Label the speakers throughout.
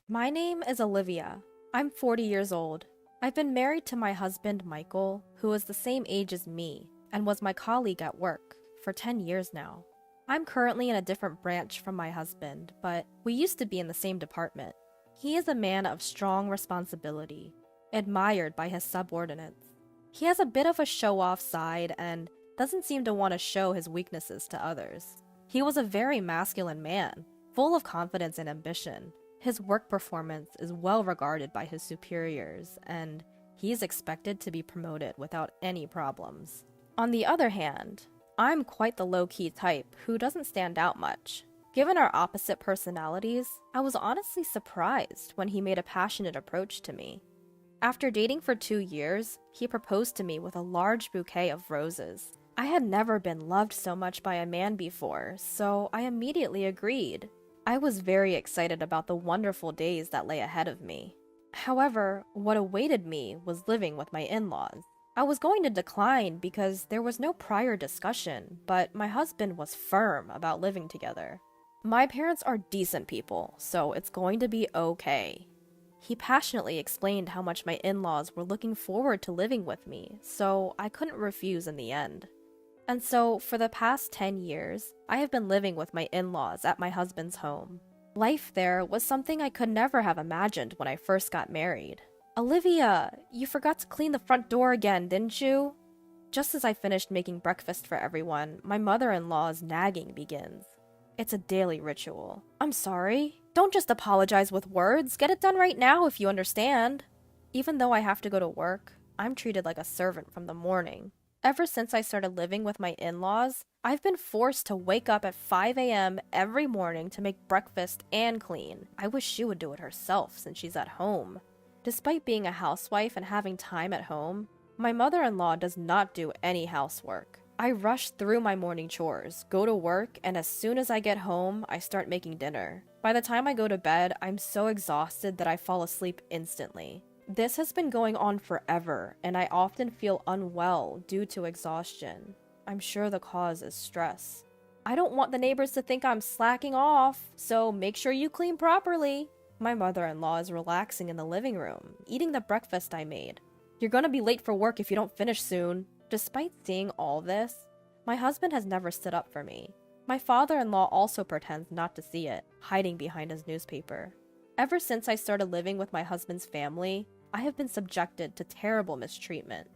Speaker 1: My name is Olivia. I'm 40 years old. I've been married to my husband, Michael, who is the same age as me and was my colleague at work for 10 years now. I'm currently in a different branch from my husband, but we used to be in the same department. He is a man of strong responsibility, admired by his subordinates. He has a bit of a show-off side and doesn't seem to want to show his weaknesses to others. He was a very masculine man, full of confidence and ambition. His work performance is well regarded by his superiors, and he is expected to be promoted without any problems. On the other hand, I'm quite the low-key type who doesn't stand out much. Given our opposite personalities, I was honestly surprised when he made a passionate approach to me. After dating for 2 years, he proposed to me with a large bouquet of roses. I had never been loved so much by a man before, so I immediately agreed. I was very excited about the wonderful days that lay ahead of me. However, what awaited me was living with my in-laws. I was going to decline because there was no prior discussion, but my husband was firm about living together. My parents are decent people, so it's going to be okay. He passionately explained how much my in-laws were looking forward to living with me, so I couldn't refuse in the end. And so, for the past 10 years, I have been living with my in-laws at my husband's home. Life there was something I could never have imagined when I first got married. Olivia, you forgot to clean the front door again, didn't you? Just as I finished making breakfast for everyone, my mother-in-law's nagging begins. It's a daily ritual. I'm sorry. Don't just apologize with words. Get it done right now if you understand. Even though I have to go to work, I'm treated like a servant from the morning. Ever since I started living with my in-laws, I've been forced to wake up at 5 a.m. every morning to make breakfast and clean. I wish she would do it herself since she's at home. Despite being a housewife and having time at home, my mother-in-law does not do any housework. I rush through my morning chores, go to work, and as soon as I get home, I start making dinner. By the time I go to bed, I'm so exhausted that I fall asleep instantly. This has been going on forever, and I often feel unwell due to exhaustion. I'm sure the cause is stress. I don't want the neighbors to think I'm slacking off, so make sure you clean properly. My mother-in-law is relaxing in the living room, eating the breakfast I made. You're gonna be late for work if you don't finish soon. Despite seeing all this, my husband has never stood up for me. My father-in-law also pretends not to see it, hiding behind his newspaper. Ever since I started living with my husband's family, I have been subjected to terrible mistreatment.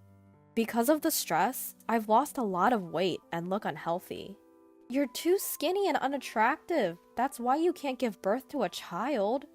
Speaker 1: Because of the stress, I've lost a lot of weight and look unhealthy. You're too skinny and unattractive. That's why you can't give birth to a child.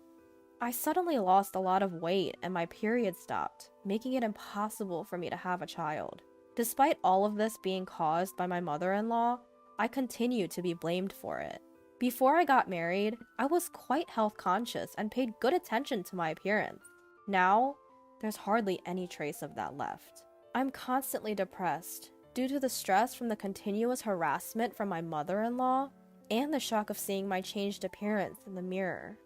Speaker 1: I suddenly lost a lot of weight and my period stopped, making it impossible for me to have a child. Despite all of this being caused by my mother-in-law, I continue to be blamed for it. Before I got married, I was quite health conscious and paid good attention to my appearance. Now, there's hardly any trace of that left. I'm constantly depressed due to the stress from the continuous harassment from my mother-in-law and the shock of seeing my changed appearance in the mirror.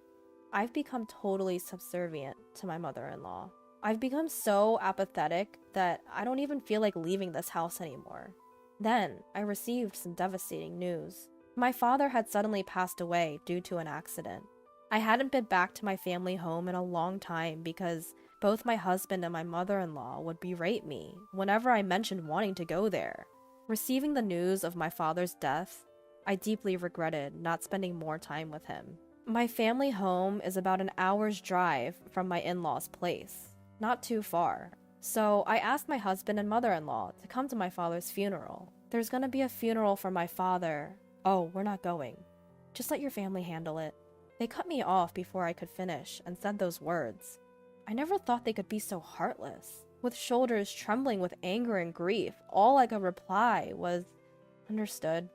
Speaker 1: I've become totally subservient to my mother-in-law. I've become so apathetic that I don't even feel like leaving this house anymore. Then, I received some devastating news. My father had suddenly passed away due to an accident. I hadn't been back to my family home in a long time because both my husband and my mother-in-law would berate me whenever I mentioned wanting to go there. Receiving the news of my father's death, I deeply regretted not spending more time with him. My family home is about an hour's drive from my in-laws' place, not too far. So I asked my husband and mother-in-law to come to my father's funeral. There's gonna be a funeral for my father. Oh, we're not going. Just let your family handle it. They cut me off before I could finish and said those words. I never thought they could be so heartless. With shoulders trembling with anger and grief, all I could reply was, "Understood."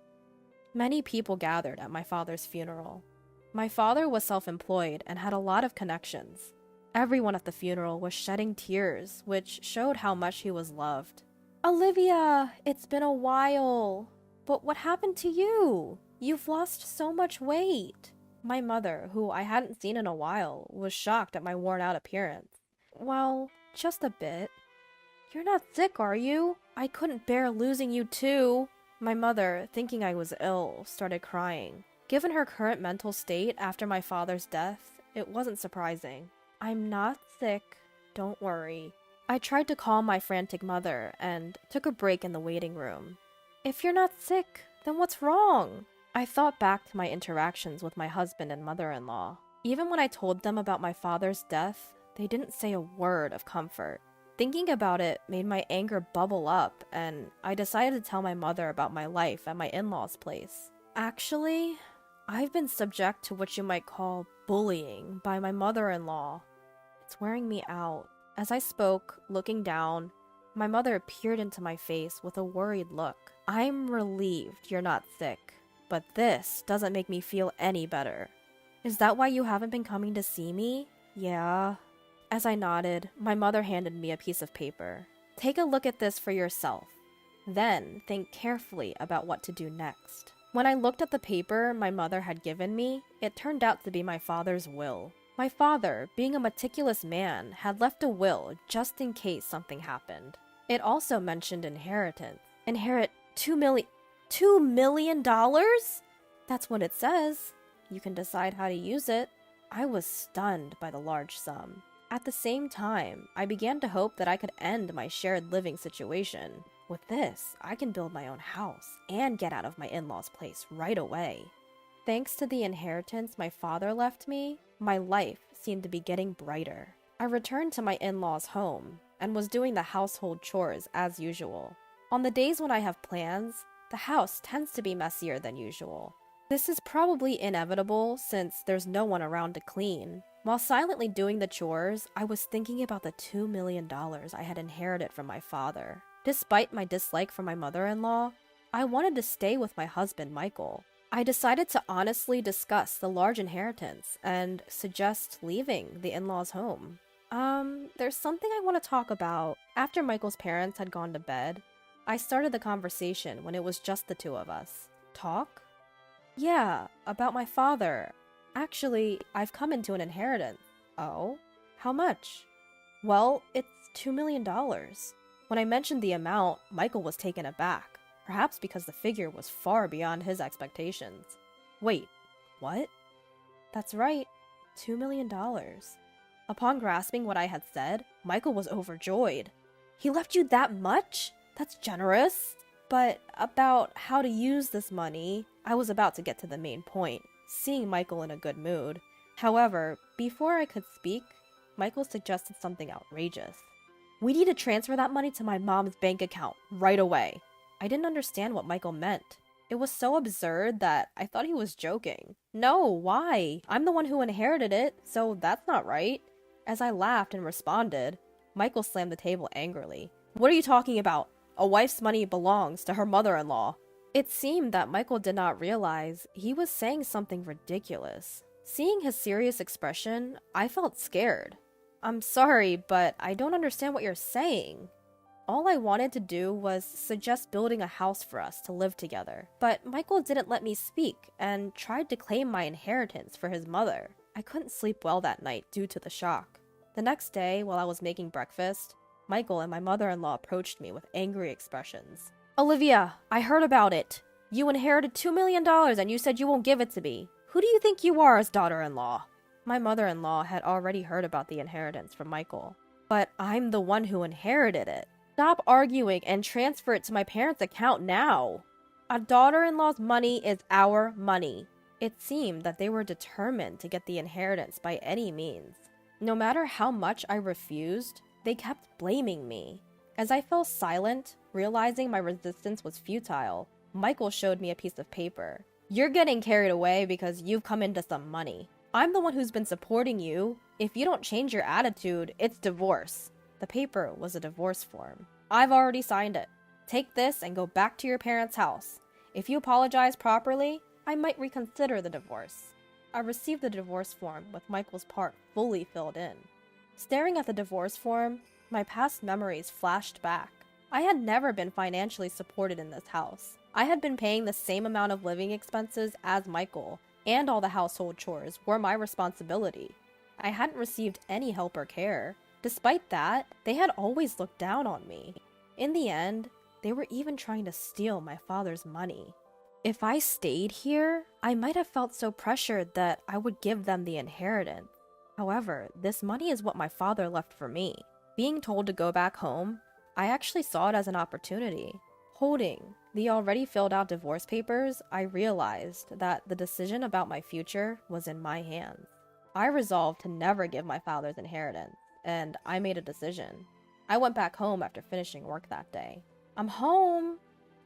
Speaker 1: Many people gathered at my father's funeral. My father was self-employed and had a lot of connections. Everyone at the funeral was shedding tears, which showed how much he was loved. "Olivia, it's been a while. But what happened to you? You've lost so much weight." My mother, who I hadn't seen in a while, was shocked at my worn-out appearance. "Well, just a bit." "You're not sick, are you? I couldn't bear losing you too." My mother, thinking I was ill, started crying. Given her current mental state after my father's death, it wasn't surprising. I'm not sick, don't worry. I tried to calm my frantic mother and took a break in the waiting room. If you're not sick, then what's wrong? I thought back to my interactions with my husband and mother-in-law. Even when I told them about my father's death, they didn't say a word of comfort. Thinking about it made my anger bubble up, and I decided to tell my mother about my life at my in-laws' place. Actually, I've been subject to what you might call bullying by my mother-in-law. It's wearing me out. As I spoke, looking down, my mother peered into my face with a worried look. I'm relieved you're not sick, but this doesn't make me feel any better. Is that why you haven't been coming to see me? Yeah. As I nodded, my mother handed me a piece of paper. Take a look at this for yourself. Then think carefully about what to do next. When I looked at the paper my mother had given me, it turned out to be my father's will. My father, being a meticulous man, had left a will just in case something happened. It also mentioned inheritance. Inherit $2 million? That's what it says. You can decide how to use it. I was stunned by the large sum. At the same time, I began to hope that I could end my shared living situation. With this, I can build my own house and get out of my in-laws' place right away. Thanks to the inheritance my father left me, my life seemed to be getting brighter. I returned to my in-laws' home and was doing the household chores as usual. On the days when I have plans, the house tends to be messier than usual. This is probably inevitable since there's no one around to clean. While silently doing the chores, I was thinking about the $2 million I had inherited from my father. Despite my dislike for my mother-in-law, I wanted to stay with my husband, Michael. I decided to honestly discuss the large inheritance and suggest leaving the in-laws' home. There's something I want to talk about. After Michael's parents had gone to bed, I started the conversation when it was just the two of us. Talk? Yeah, about my father. Actually, I've come into an inheritance. Oh? How much? Well, it's $2 million. When I mentioned the amount, Michael was taken aback, perhaps because the figure was far beyond his expectations. Wait, what? That's right, $2 million. Upon grasping what I had said, Michael was overjoyed. He left you that much? That's generous. But about how to use this money, I was about to get to the main point, seeing Michael in a good mood. However, before I could speak, Michael suggested something outrageous. We need to transfer that money to my mom's bank account right away. I didn't understand what Michael meant. It was so absurd that I thought he was joking. No, why? I'm the one who inherited it, so that's not right. As I laughed and responded, Michael slammed the table angrily. What are you talking about? A wife's money belongs to her mother-in-law. It seemed that Michael did not realize he was saying something ridiculous. Seeing his serious expression, I felt scared. I'm sorry, but I don't understand what you're saying. All I wanted to do was suggest building a house for us to live together. But Michael didn't let me speak and tried to claim my inheritance for his mother. I couldn't sleep well that night due to the shock. The next day, while I was making breakfast, Michael and my mother-in-law approached me with angry expressions. Olivia, I heard about it. You inherited $2 million and you said you won't give it to me. Who do you think you are as daughter-in-law? My mother-in-law had already heard about the inheritance from Michael. But I'm the one who inherited it. Stop arguing and transfer it to my parents' account now. A daughter-in-law's money is our money. It seemed that they were determined to get the inheritance by any means. No matter how much I refused, they kept blaming me. As I fell silent, realizing my resistance was futile, Michael showed me a piece of paper. You're getting carried away because you've come into some money. I'm the one who's been supporting you. If you don't change your attitude, it's divorce. The paper was a divorce form. I've already signed it. Take this and go back to your parents' house. If you apologize properly, I might reconsider the divorce. I received the divorce form with Michael's part fully filled in. Staring at the divorce form, my past memories flashed back. I had never been financially supported in this house. I had been paying the same amount of living expenses as Michael, and all the household chores were my responsibility. I hadn't received any help or care. Despite that, they had always looked down on me. In the end, they were even trying to steal my father's money. If I stayed here, I might have felt so pressured that I would give them the inheritance. However, this money is what my father left for me. Being told to go back home, I actually saw it as an opportunity. Holding the already filled out divorce papers, I realized that the decision about my future was in my hands. I resolved to never give my father's inheritance, and I made a decision. I went back home after finishing work that day. I'm home!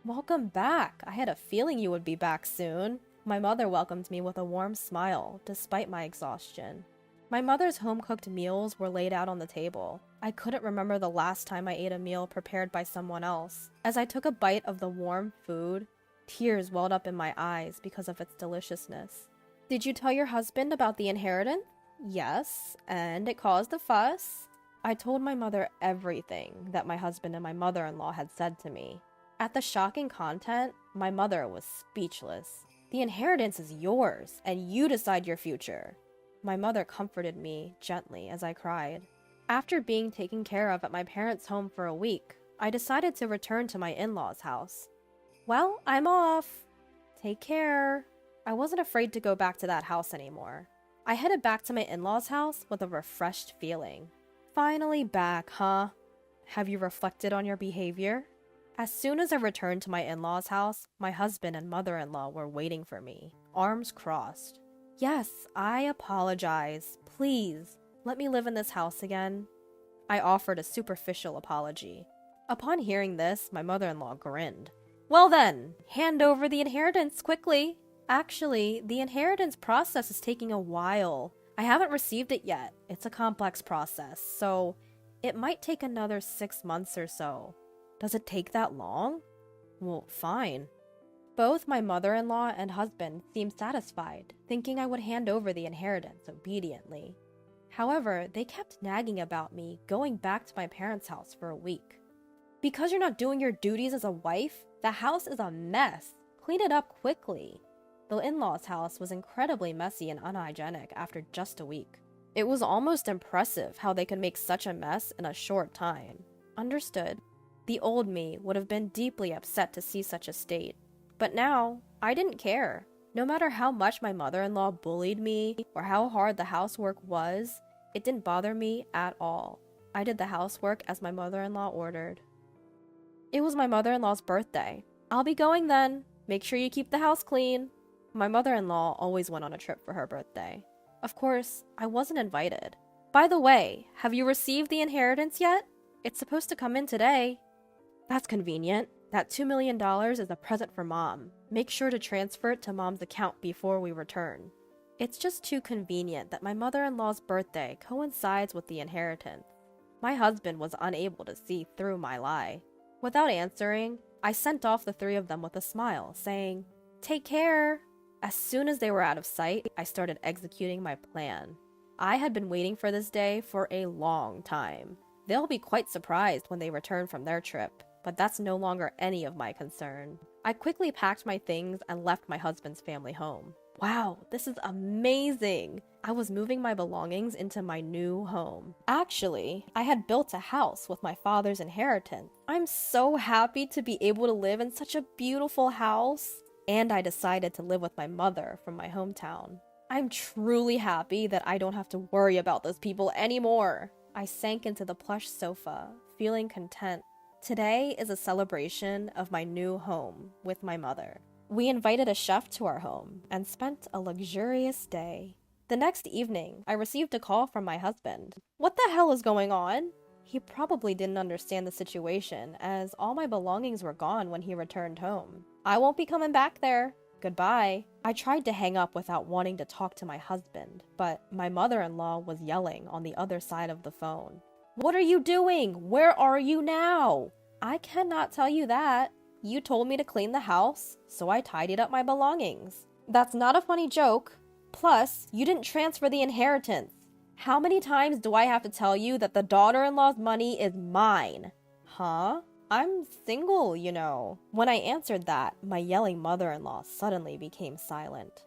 Speaker 1: Welcome back. I had a feeling you would be back soon. My mother welcomed me with a warm smile, despite my exhaustion. My mother's home-cooked meals were laid out on the table. I couldn't remember the last time I ate a meal prepared by someone else. As I took a bite of the warm food, tears welled up in my eyes because of its deliciousness. Did you tell your husband about the inheritance? Yes, and it caused a fuss. I told my mother everything that my husband and my mother-in-law had said to me. At the shocking content, my mother was speechless. The inheritance is yours, and you decide your future. My mother comforted me gently as I cried. After being taken care of at my parents' home for a week, I decided to return to my in-laws' house. Well, I'm off. Take care. I wasn't afraid to go back to that house anymore. I headed back to my in-laws' house with a refreshed feeling. Finally back, huh? Have you reflected on your behavior? As soon as I returned to my in-laws' house, my husband and mother-in-law were waiting for me, arms crossed. Yes, I apologize. Please, let me live in this house again. I offered a superficial apology. Upon hearing this, my mother-in-law grinned. Well then, hand over the inheritance quickly. Actually, the inheritance process is taking a while. I haven't received it yet. It's a complex process, so it might take another 6 months or so. Does it take that long? Well, fine. Both my mother-in-law and husband seemed satisfied, thinking I would hand over the inheritance obediently. However, they kept nagging about me going back to my parents' house for a week. Because you're not doing your duties as a wife, the house is a mess. Clean it up quickly. The in-laws' house was incredibly messy and unhygienic after just a week. It was almost impressive how they could make such a mess in a short time. Understood. The old me would have been deeply upset to see such a state. But now, I didn't care. No matter how much my mother-in-law bullied me or how hard the housework was, it didn't bother me at all. I did the housework as my mother-in-law ordered. It was my mother-in-law's birthday. I'll be going then. Make sure you keep the house clean. My mother-in-law always went on a trip for her birthday. Of course, I wasn't invited. By the way, have you received the inheritance yet? It's supposed to come in today. That's convenient. That $2 million is a present for Mom. Make sure to transfer it to Mom's account before we return. It's just too convenient that my mother-in-law's birthday coincides with the inheritance. My husband was unable to see through my lie. Without answering, I sent off the three of them with a smile, saying, "Take care." As soon as they were out of sight, I started executing my plan. I had been waiting for this day for a long time. They'll be quite surprised when they return from their trip, but that's no longer any of my concern. I quickly packed my things and left my husband's family home. Wow, this is amazing! I was moving my belongings into my new home. Actually, I had built a house with my father's inheritance. I'm so happy to be able to live in such a beautiful house. And I decided to live with my mother from my hometown. I'm truly happy that I don't have to worry about those people anymore. I sank into the plush sofa, feeling content. Today is a celebration of my new home with my mother. We invited a chef to our home and spent a luxurious day. The next evening, I received a call from my husband. What the hell is going on? He probably didn't understand the situation, as all my belongings were gone when he returned home. I won't be coming back there. Goodbye. I tried to hang up without wanting to talk to my husband, but my mother-in-law was yelling on the other side of the phone. What are you doing? Where are you now? I cannot tell you that. You told me to clean the house, so I tidied up my belongings. That's not a funny joke. Plus, you didn't transfer the inheritance. How many times do I have to tell you that the daughter-in-law's money is mine? Huh? I'm single, you know. When I answered that, my yelling mother-in-law suddenly became silent.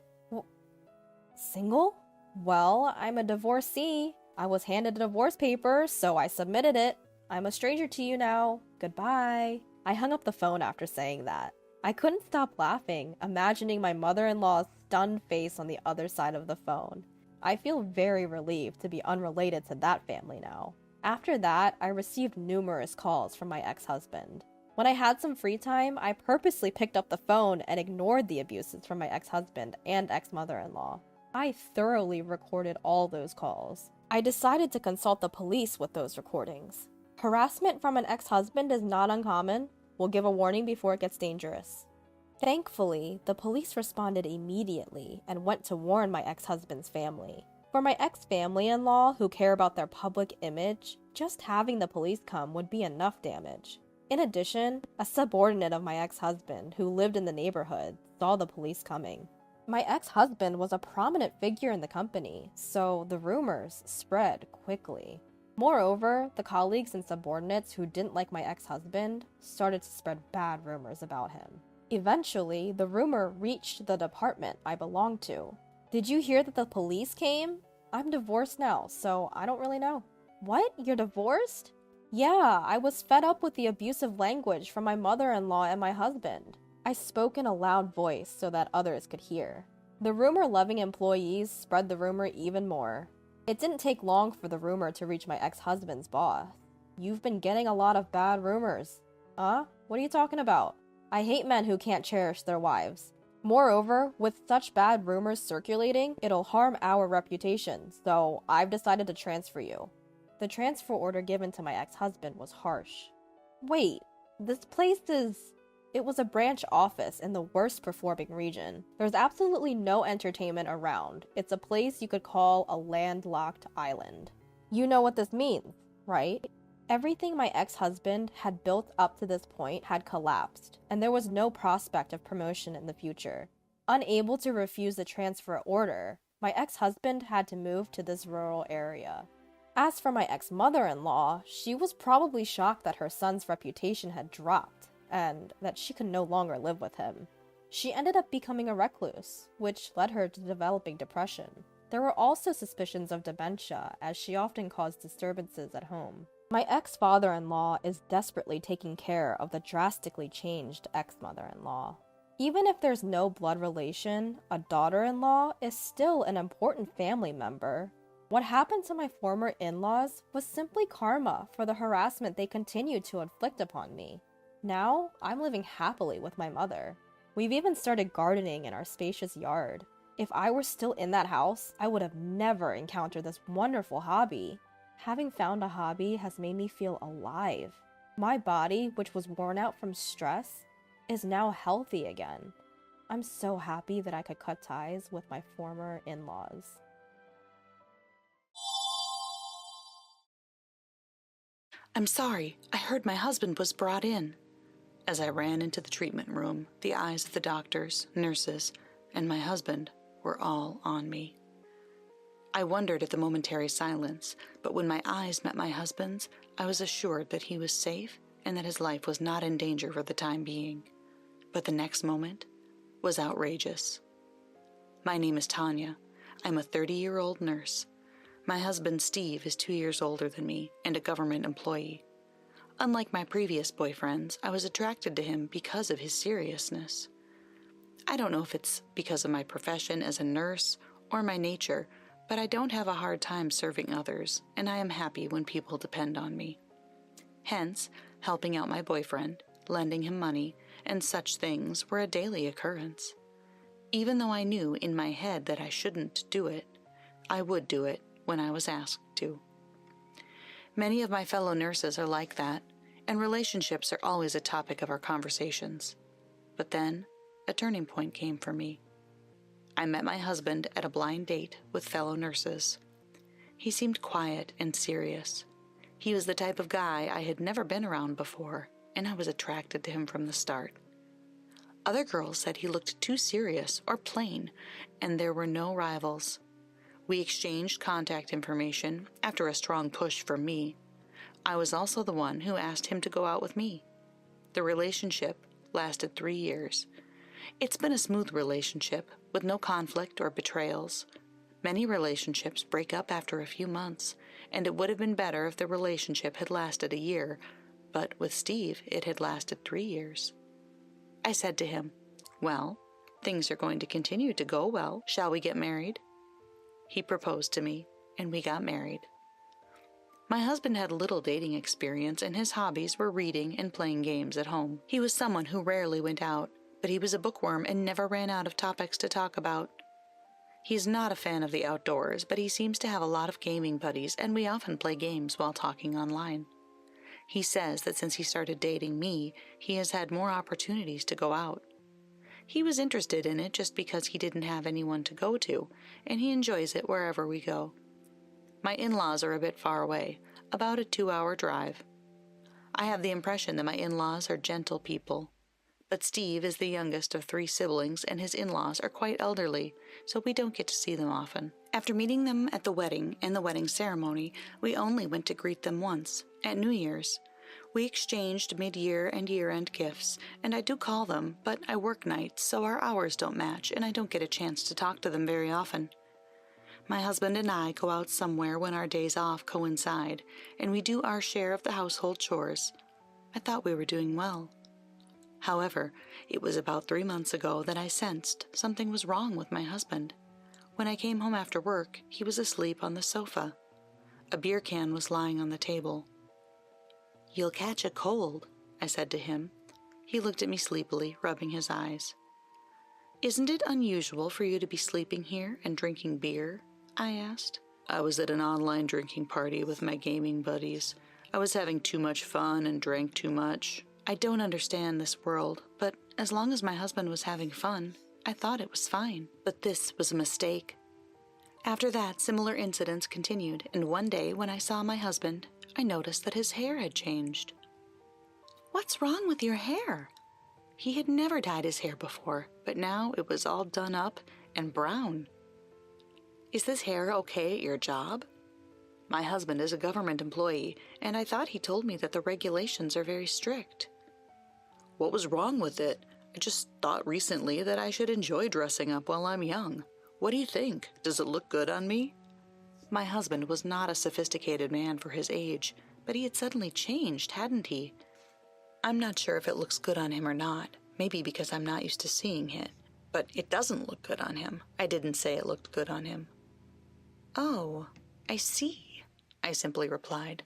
Speaker 1: Single? Well, I'm a divorcee. I was handed a divorce paper, so I submitted it. I'm a stranger to you now. Goodbye. I hung up the phone after saying that. I couldn't stop laughing, imagining my mother-in-law's stunned face on the other side of the phone. I feel very relieved to be unrelated to that family now. After that, I received numerous calls from my ex-husband. When I had some free time, I purposely picked up the phone and ignored the abuses from my ex-husband and ex-mother-in-law. I thoroughly recorded all those calls. I decided to consult the police with those recordings. Harassment from an ex-husband is not uncommon. We'll give a warning before it gets dangerous. Thankfully, the police responded immediately and went to warn my ex-husband's family. For my ex-family-in-law who care about their public image, just having the police come would be enough damage. In addition, a subordinate of my ex-husband who lived in the neighborhood saw the police coming. My ex-husband was a prominent figure in the company, so the rumors spread quickly. Moreover, the colleagues and subordinates who didn't like my ex-husband started to spread bad rumors about him. Eventually, the rumor reached the department I belonged to. Did you hear that the police came? I'm divorced now, so I don't really know. What? You're divorced? Yeah, I was fed up with the abusive language from my mother-in-law and my husband. I spoke in a loud voice so that others could hear. The rumor-loving employees spread the rumor even more. It didn't take long for the rumor to reach my ex-husband's boss. You've been getting a lot of bad rumors. Huh? What are you talking about? I hate men who can't cherish their wives. Moreover, with such bad rumors circulating, it'll harm our reputation, so I've decided to transfer you. The transfer order given to my ex-husband was harsh. Wait, this place is... It was a branch office in the worst performing region. There's absolutely no entertainment around. It's a place you could call a landlocked island. You know what this means, right? Everything my ex-husband had built up to this point had collapsed, and there was no prospect of promotion in the future. Unable to refuse the transfer order, my ex-husband had to move to this rural area. As for my ex-mother-in-law, she was probably shocked that her son's reputation had dropped, and that she could no longer live with him. She ended up becoming a recluse, which led her to developing depression. There were also suspicions of dementia, as she often caused disturbances at home. My ex-father-in-law is desperately taking care of the drastically changed ex-mother-in-law. Even if there's no blood relation, a daughter-in-law is still an important family member. What happened to my former in-laws was simply karma for the harassment they continued to inflict upon me. Now, I'm living happily with my mother. We've even started gardening in our spacious yard. If I were still in that house, I would have never encountered this wonderful hobby. Having found a hobby has made me feel alive. My body, which was worn out from stress, is now healthy again. I'm so happy that I could cut ties with my former in-laws.
Speaker 2: I'm sorry, I heard my husband was brought in. As I ran into the treatment room, the eyes of the doctors, nurses, and my husband were all on me. I wondered at the momentary silence, but when my eyes met my husband's, I was assured that he was safe and that his life was not in danger for the time being. But the next moment was outrageous. My name is Tanya. I'm a 30-year-old nurse. My husband, Steve, is 2 years older than me and a government employee. Unlike my previous boyfriends, I was attracted to him because of his seriousness. I don't know if it's because of my profession as a nurse or my nature, but I don't have a hard time serving others, and I am happy when people depend on me. Hence, helping out my boyfriend, lending him money, and such things were a daily occurrence. Even though I knew in my head that I shouldn't do it, I would do it when I was asked to. Many of my fellow nurses are like that, and relationships are always a topic of our conversations. But then, a turning point came for me. I met my husband at a blind date with fellow nurses. He seemed quiet and serious. He was the type of guy I had never been around before, and I was attracted to him from the start. Other girls said he looked too serious or plain, and there were no rivals. We exchanged contact information after a strong push from me. I was also the one who asked him to go out with me. The relationship lasted 3 years. It's been a smooth relationship, with no conflict or betrayals. Many relationships break up after a few months, and it would have been better if the relationship had lasted a year, but with Steve, it had lasted 3 years. I said to him, "Well, things are going to continue to go well. Shall we get married?" He proposed to me, and we got married. My husband had little dating experience, and his hobbies were reading and playing games at home. He was someone who rarely went out, but he was a bookworm and never ran out of topics to talk about. He's not a fan of the outdoors, but he seems to have a lot of gaming buddies, and we often play games while talking online. He says that since he started dating me, he has had more opportunities to go out. He was interested in it just because he didn't have anyone to go to, and he enjoys it wherever we go. My in-laws are a bit far away, about a 2-hour drive. I have the impression that my in-laws are gentle people. But Steve is the youngest of 3 siblings, and his in-laws are quite elderly, so we don't get to see them often. After meeting them at the wedding and the wedding ceremony, we only went to greet them once, at New Year's. We exchanged mid-year and year-end gifts, and I do call them, but I work nights, so our hours don't match, and I don't get a chance to talk to them very often. My husband and I go out somewhere when our days off coincide, and we do our share of the household chores. I thought we were doing well. However, it was about 3 months ago that I sensed something was wrong with my husband. When I came home after work, he was asleep on the sofa. A beer can was lying on the table. "You'll catch a cold," I said to him. He looked at me sleepily, rubbing his eyes. "Isn't it unusual for you to be sleeping here and drinking beer?" I asked. "I was at an online drinking party with my gaming buddies. I was having too much fun and drank too much. I don't understand this world, but as long as my husband was having fun, I thought it was fine. But this was a mistake." After that, similar incidents continued, and one day when I saw my husband, I noticed that his hair had changed. "What's wrong with your hair?" He had never dyed his hair before, but now it was all done up and brown. "Is this hair okay at your job?" My husband is a government employee, and I thought he told me that the regulations are very strict. "What was wrong with it? I just thought recently that I should enjoy dressing up while I'm young. What do you think? Does it look good on me?" My husband was not a sophisticated man for his age, but he had suddenly changed, hadn't he? I'm not sure if it looks good on him or not, maybe because I'm not used to seeing it. But it doesn't look good on him. I didn't say it looked good on him. "Oh, I see," I simply replied.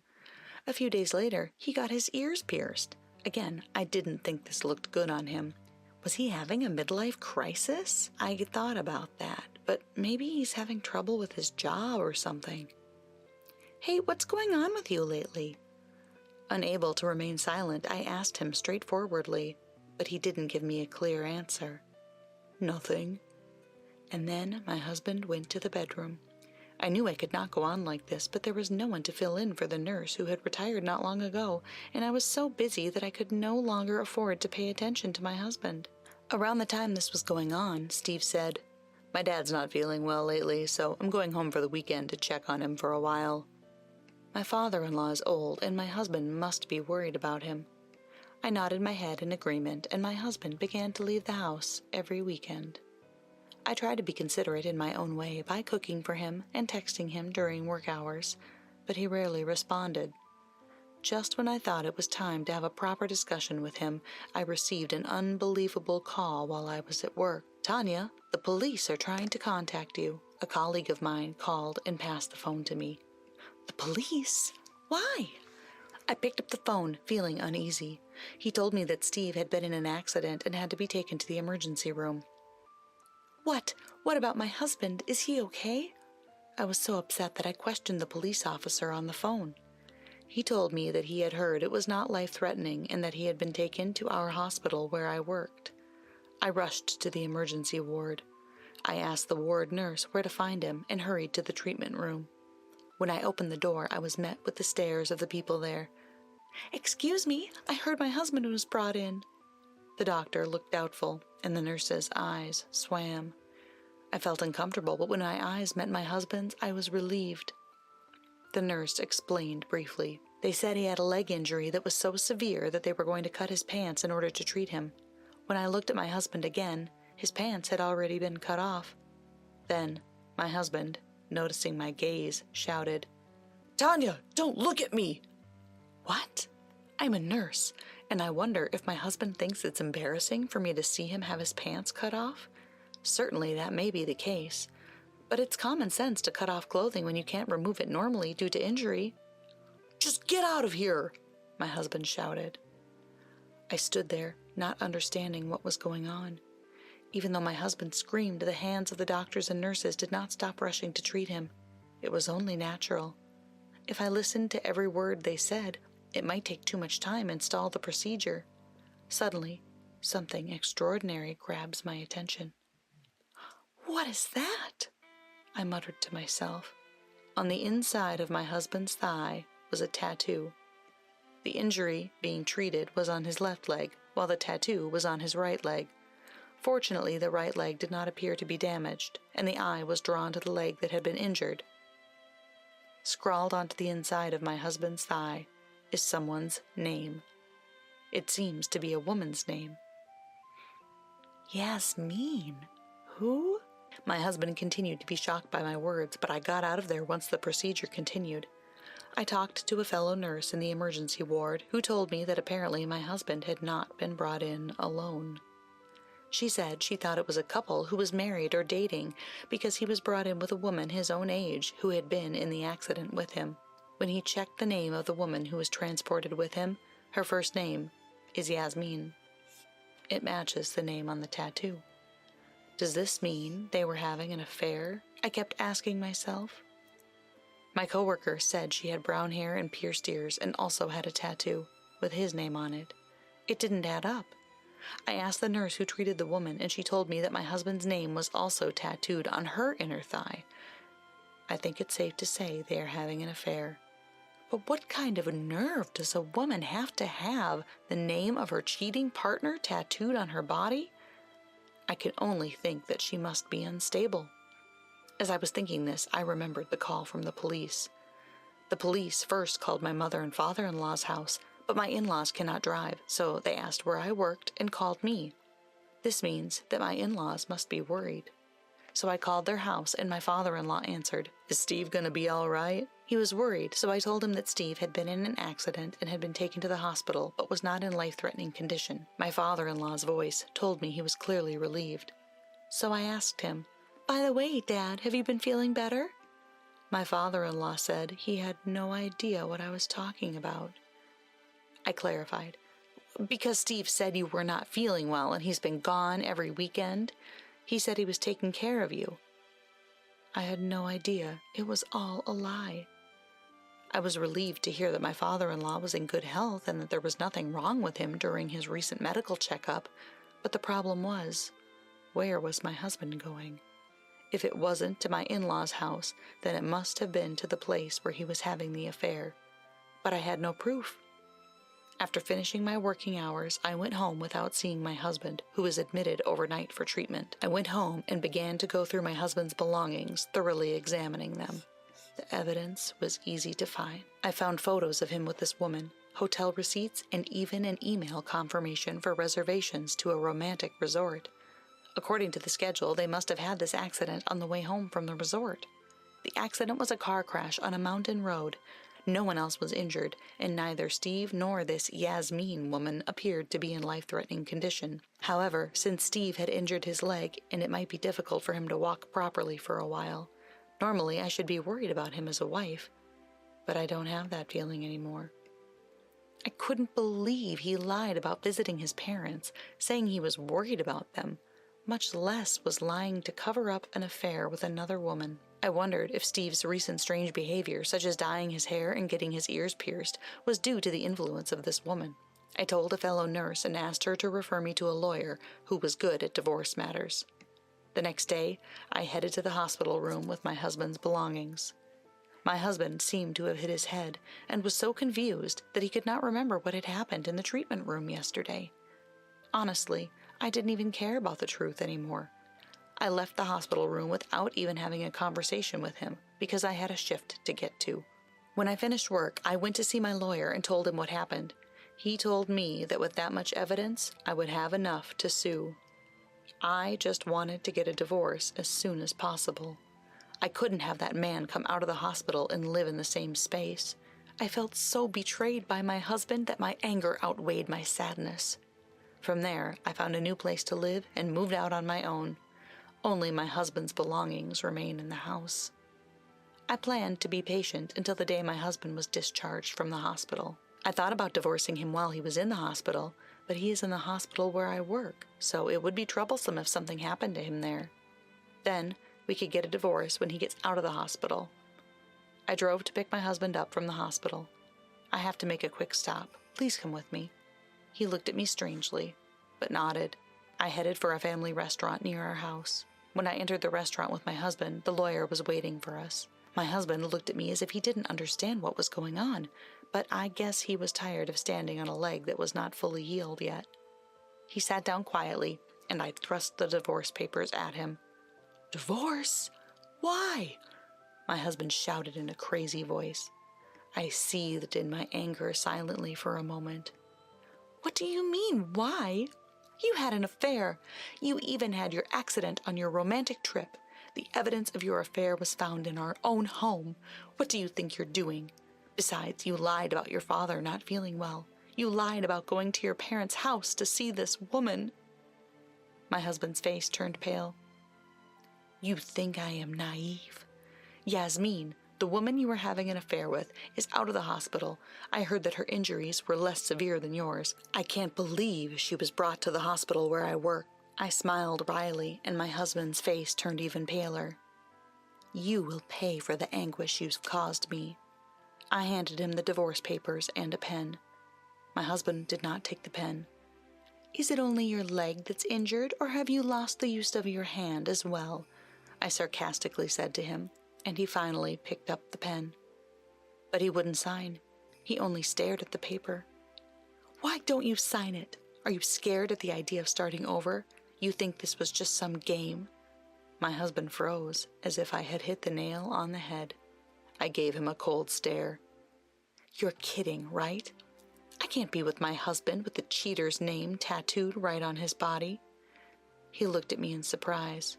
Speaker 2: A few days later, he got his ears pierced. Again, I didn't think this looked good on him. Was he having a midlife crisis? I thought about that, but maybe he's having trouble with his job or something. "Hey, what's going on with you lately?" Unable to remain silent, I asked him straightforwardly, but he didn't give me a clear answer. "Nothing." And then my husband went to the bedroom. I knew I could not go on like this, but there was no one to fill in for the nurse who had retired not long ago, and I was so busy that I could no longer afford to pay attention to my husband. Around the time this was going on, Steve said, "My dad's not feeling well lately, so I'm going home for the weekend to check on him for a while." My father-in-law is old, and my husband must be worried about him. I nodded my head in agreement, and my husband began to leave the house every weekend. I tried to be considerate in my own way by cooking for him and texting him during work hours, but he rarely responded. Just when I thought it was time to have a proper discussion with him, I received an unbelievable call while I was at work. "Tanya, the police are trying to contact you." A colleague of mine called and passed the phone to me. "The police? Why?" I picked up the phone, feeling uneasy. He told me that Steve had been in an accident and had to be taken to the emergency room. What? What about my husband? Is he okay?" I was so upset that I questioned the police officer on the phone. He told me that he had heard it was not life-threatening and that he had been taken to our hospital where I worked. I rushed to the emergency ward. I asked the ward nurse where to find him and hurried to the treatment room. When I opened the door, I was met with the stares of the people there. "Excuse me, I heard my husband was brought in." The doctor looked doubtful, and the nurse's eyes swam. I felt uncomfortable, but when my eyes met my husband's, I was relieved. The nurse explained briefly. They said he had a leg injury that was so severe that they were going to cut his pants in order to treat him. When I looked at my husband again, his pants had already been cut off. Then, my husband, noticing my gaze, shouted, "Tanya, don't look at me!" What? I'm a nurse, and I wonder if my husband thinks it's embarrassing for me to see him have his pants cut off. Certainly that may be the case, But it's common sense to cut off clothing when you can't remove it normally due to injury. "Just get out of here," my husband shouted. I stood there, not understanding what was going on. Even though my husband screamed, the hands of the doctors and nurses did not stop rushing to treat him. It was only natural. If I listened to every word they said, it might take too much time and stall the procedure. Suddenly, something extraordinary grabs my attention. "What is that?" I muttered to myself. On the inside of my husband's thigh was a tattoo. The injury being treated was on his left leg, while the tattoo was on his right leg. Fortunately, the right leg did not appear to be damaged, and the eye was drawn to the leg that had been injured. Scrawled onto the inside of my husband's thigh is someone's name. It seems to be a woman's name. Yasmin. Who? My husband continued to be shocked by my words, but I got out of there once the procedure continued. I talked to a fellow nurse in the emergency ward who told me that apparently my husband had not been brought in alone. She said she thought it was a couple who was married or dating because he was brought in with a woman his own age who had been in the accident with him. When he checked the name of the woman who was transported with him, her first name is Yasmin. It matches the name on the tattoo. Does this mean they were having an affair? I kept asking myself. My coworker said she had brown hair and pierced ears and also had a tattoo with his name on it. It didn't add up. I asked the nurse who treated the woman, and she told me that my husband's name was also tattooed on her inner thigh. I think it's safe to say they are having an affair. But what kind of a nerve does a woman have to have the name of her cheating partner tattooed on her body? I can only think that she must be unstable. As I was thinking this, I remembered the call from the police. The police first called my mother and father-in-law's house, but my in-laws cannot drive, so they asked where I worked and called me. This means that my in-laws must be worried. So I called their house, and my father-in-law answered, "Is Steve gonna be all right?" He was worried, so I told him that Steve had been in an accident and had been taken to the hospital, but was not in life-threatening condition. My father-in-law's voice told me he was clearly relieved. So I asked him, "By the way, Dad, have you been feeling better?" My father-in-law said he had no idea what I was talking about. I clarified, "Because Steve said you were not feeling well and he's been gone every weekend. He said he was taking care of you." I had no idea. It was all a lie. I was relieved to hear that my father-in-law was in good health and that there was nothing wrong with him during his recent medical checkup, but the problem was, where was my husband going? If it wasn't to my in-laws' house, then it must have been to the place where he was having the affair. But I had no proof. After finishing my working hours, I went home without seeing my husband, who was admitted overnight for treatment. I went home and began to go through my husband's belongings, thoroughly examining them. The evidence was easy to find. I found photos of him with this woman, hotel receipts, and even an email confirmation for reservations to a romantic resort. According to the schedule, they must have had this accident on the way home from the resort. The accident was a car crash on a mountain road. No one else was injured, and neither Steve nor this Yasmin woman appeared to be in life-threatening condition. However, since Steve had injured his leg, and it might be difficult for him to walk properly for a while, normally I should be worried about him as a wife, but I don't have that feeling anymore. I couldn't believe he lied about visiting his parents, saying he was worried about them, much less was lying to cover up an affair with another woman. I wondered if Steve's recent strange behavior, such as dyeing his hair and getting his ears pierced, was due to the influence of this woman. I told a fellow nurse and asked her to refer me to a lawyer who was good at divorce matters. The next day, I headed to the hospital room with my husband's belongings. My husband seemed to have hit his head and was so confused that he could not remember what had happened in the treatment room yesterday. Honestly, I didn't even care about the truth anymore. I left the hospital room without even having a conversation with him because I had a shift to get to. When I finished work, I went to see my lawyer and told him what happened. He told me that with that much evidence, I would have enough to sue. I just wanted to get a divorce as soon as possible. I couldn't have that man come out of the hospital and live in the same space. I felt so betrayed by my husband that my anger outweighed my sadness. From there, I found a new place to live and moved out on my own. Only my husband's belongings remain in the house. I planned to be patient until the day my husband was discharged from the hospital. I thought about divorcing him while he was in the hospital, but he is in the hospital where I work, so it would be troublesome if something happened to him there. Then we could get a divorce when he gets out of the hospital. I drove to pick my husband up from the hospital. I have to make a quick stop. Please come with me. He looked at me strangely, but nodded. I headed for a family restaurant near our house. When I entered the restaurant with my husband, the lawyer was waiting for us. My husband looked at me as if he didn't understand what was going on, but I guess he was tired of standing on a leg that was not fully healed yet. He sat down quietly, and I thrust the divorce papers at him. "Divorce? Why?" my husband shouted in a crazy voice. I seethed in my anger silently for a moment. "What do you mean, why? You had an affair. You even had your accident on your romantic trip. The evidence of your affair was found in our own home. What do you think you're doing? Besides, you lied about your father not feeling well. You lied about going to your parents' house to see this woman." My husband's face turned pale. "You think I am naive? Yasmin, the woman you were having an affair with, is out of the hospital. I heard that her injuries were less severe than yours. I can't believe she was brought to the hospital where I work." I smiled wryly, and my husband's face turned even paler. "You will pay for the anguish you've caused me." I handed him the divorce papers and a pen. My husband did not take the pen. "Is it only your leg that's injured, or have you lost the use of your hand as well?" I sarcastically said to him, and he finally picked up the pen. But he wouldn't sign. He only stared at the paper. "Why don't you sign it? Are you scared at the idea of starting over? You think this was just some game?" My husband froze, as if I had hit the nail on the head. I gave him a cold stare. "You're kidding, right? I can't be with my husband with the cheater's name tattooed right on his body." He looked at me in surprise.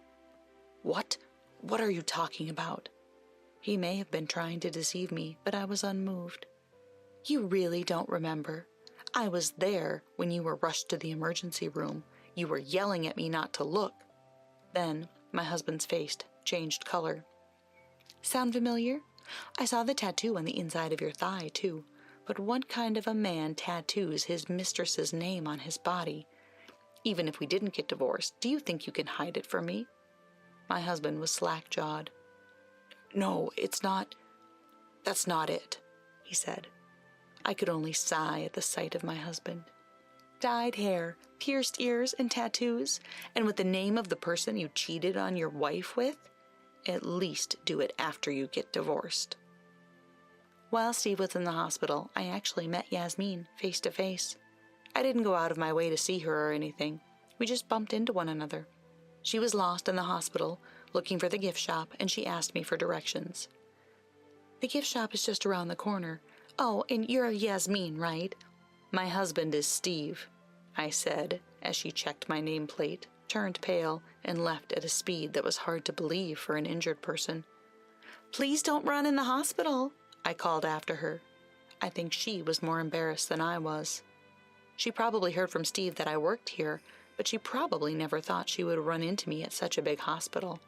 Speaker 2: What? What are you talking about?" He may have been trying to deceive me, but I was unmoved. "You really don't remember? I was there when you were rushed to the emergency room. You were yelling at me not to look." Then my husband's face changed color. "Sound familiar? I saw the tattoo on the inside of your thigh, too. But what kind of a man tattoos his mistress's name on his body? Even if we didn't get divorced, do you think you can hide it from me?" My husband was slack-jawed. "No, it's not. That's not it," he said. I could only sigh at the sight of my husband. Dyed hair, pierced ears, and tattoos, and with the name of the person you cheated on your wife with? At least do it after you get divorced. While Steve was in the hospital, I actually met Yasmin face to face. I didn't go out of my way to see her or anything. We just bumped into one another. She was lost in the hospital, looking for the gift shop, and she asked me for directions. "The gift shop is just around the corner. Oh, and you're Yasmin, right?" "My husband is Steve," I said, as she checked my nameplate, turned pale, and left at a speed that was hard to believe for an injured person. "Please don't run in the hospital," I called after her. I think she was more embarrassed than I was. She probably heard from Steve that I worked here, but she probably never thought she would run into me at such a big hospital.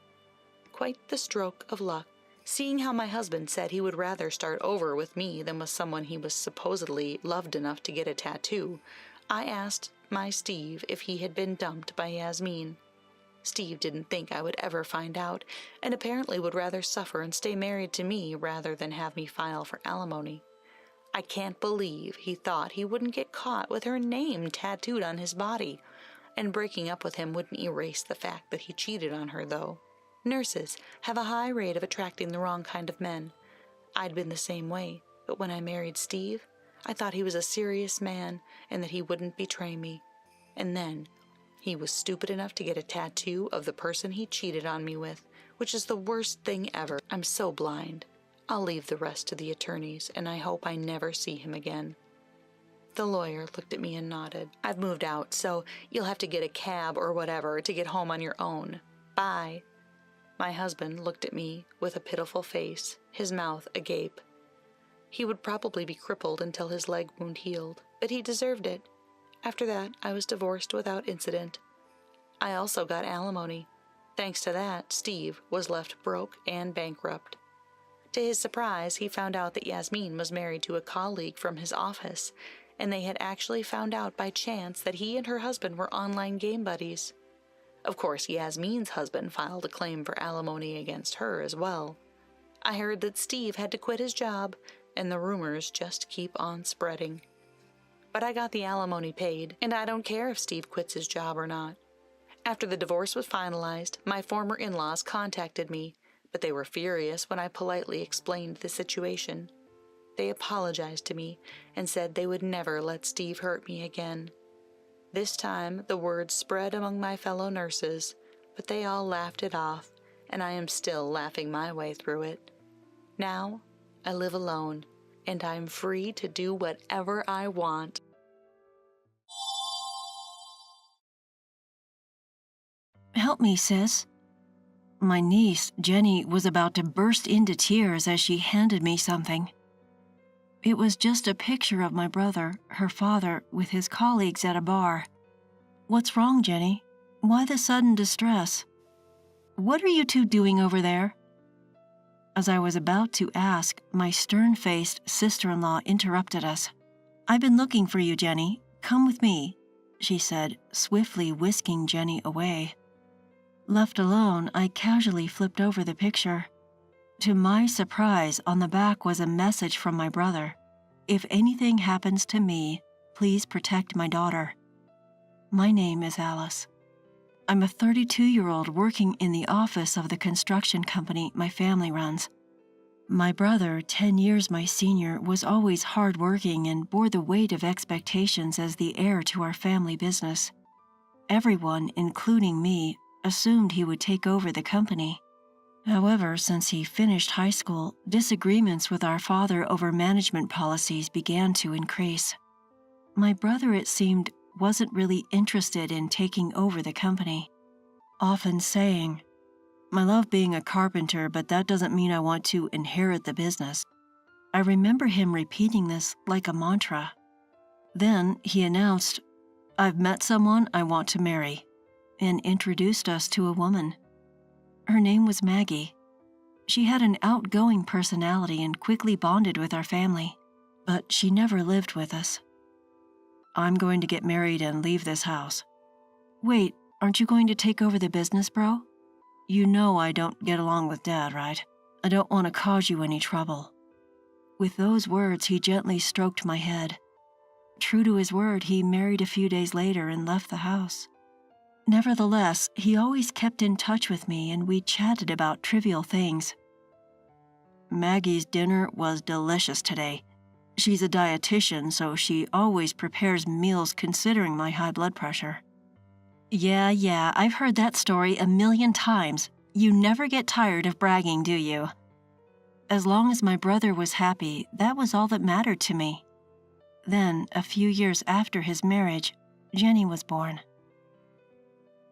Speaker 2: Quite the stroke of luck. Seeing how my husband said he would rather start over with me than with someone he was supposedly loved enough to get a tattoo, I asked my Steve if he had been dumped by Yasmin. Steve didn't think I would ever find out, and apparently would rather suffer and stay married to me rather than have me file for alimony. I can't believe he thought he wouldn't get caught with her name tattooed on his body, and breaking up with him wouldn't erase the fact that he cheated on her, though. Nurses have a high rate of attracting the wrong kind of men. I'd been the same way, but when I married Steve, I thought he was a serious man and that he wouldn't betray me. And then he was stupid enough to get a tattoo of the person he cheated on me with, which is the worst thing ever. I'm so blind. I'll leave the rest to the attorneys, and I hope I never see him again." The lawyer looked at me and nodded. "I've moved out, so you'll have to get a cab or whatever to get home on your own. Bye." My husband looked at me with a pitiful face, his mouth agape. He would probably be crippled until his leg wound healed, but he deserved it. After that, I was divorced without incident. I also got alimony. Thanks to that, Steve was left broke and bankrupt. To his surprise, he found out that Yasmin was married to a colleague from his office, and they had actually found out by chance that he and her husband were online game buddies. Of course, Yasmin's husband filed a claim for alimony against her as well. I heard that Steve had to quit his job, and the rumors just keep on spreading. But I got the alimony paid, and I don't care if Steve quits his job or not. After the divorce was finalized, my former in-laws contacted me, but they were furious when I politely explained the situation. They apologized to me and said they would never let Steve hurt me again. This time, the word spread among my fellow nurses, but they all laughed it off, and I am still laughing my way through it. Now, I live alone, and I'm free to do whatever I want.
Speaker 3: Help me, sis. My niece, Jenny, was about to burst into tears as she handed me something. It was just a picture of my brother, her father, with his colleagues at a bar. What's wrong, Jenny? Why the sudden distress? What are you two doing over there? As I was about to ask, my stern-faced sister-in-law interrupted us. I've been looking for you, Jenny. Come with me, she said, swiftly whisking Jenny away. Left alone, I casually flipped over the picture. To my surprise, on the back was a message from my brother. If anything happens to me, please protect my daughter. My name is Alice. I'm a 32-year-old working in the office of the construction company my family runs. My brother, 10 years my senior, was always hardworking and bore the weight of expectations as the heir to our family business. Everyone, including me, assumed he would take over the company. However, since he finished high school, disagreements with our father over management policies began to increase. My brother, it seemed, wasn't really interested in taking over the company, often saying, "I love being a carpenter, but that doesn't mean I want to inherit the business." I remember him repeating this like a mantra. Then he announced, "I've met someone I want to marry," and introduced us to a woman. Her name was Maggie. She had an outgoing personality and quickly bonded with our family, but she never lived with us. "I'm going to get married and leave this house." "Wait, aren't you going to take over the business, bro? You know I don't get along with Dad, right? I don't want to cause you any trouble." With those words, he gently stroked my head. True to his word, he married a few days later and left the house. Nevertheless, he always kept in touch with me and we chatted about trivial things. "Maggie's dinner was delicious today. She's a dietitian, so she always prepares meals considering my high blood pressure." Yeah, I've heard that story a million times. You never get tired of bragging, do you? As long as my brother was happy, that was all that mattered to me. Then, a few years after his marriage, Jenny was born.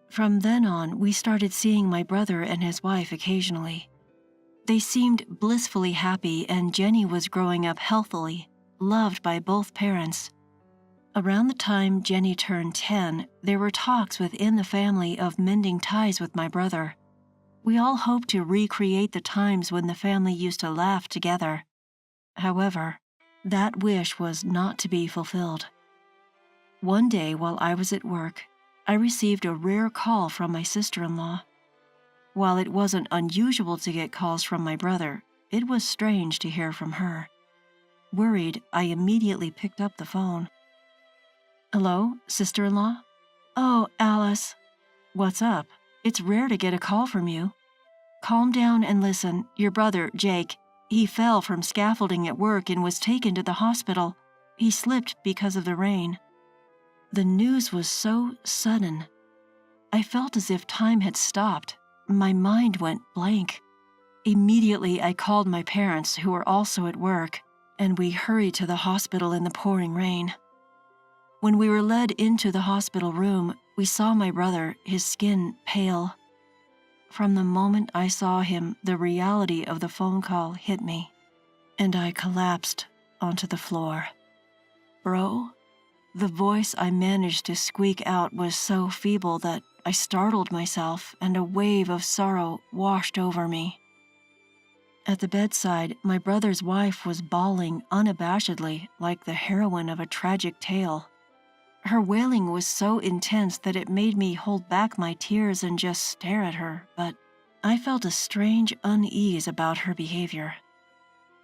Speaker 3: From then on, we started seeing my brother and his wife occasionally. They seemed blissfully happy, and Jenny was growing up healthily, loved by both parents. Around the time Jenny turned 10, there were talks within the family of mending ties with my brother. We all hoped to recreate the times when the family used to laugh together. However, that wish was not to be fulfilled. One day while I was at work, I received a rare call from my sister-in-law. While it wasn't unusual to get calls from my brother, it was strange to hear from her. Worried, I immediately picked up the phone. "Hello, sister-in-law?" "Oh, Alice." "What's up? It's rare to get a call from you." "Calm down and listen. Your brother, Jake, he fell from scaffolding at work and was taken to the hospital. He slipped because of the rain." The news was so sudden. I felt as if time had stopped. My mind went blank. Immediately, I called my parents, who were also at work, and we hurried to the hospital in the pouring rain. When we were led into the hospital room, we saw my brother, his skin pale. From the moment I saw him, the reality of the phone call hit me, and I collapsed onto the floor. "Bro?" The voice I managed to squeak out was so feeble that I startled myself, and a wave of sorrow washed over me. At the bedside, my brother's wife was bawling unabashedly like the heroine of a tragic tale. Her wailing was so intense that it made me hold back my tears and just stare at her, but I felt a strange unease about her behavior.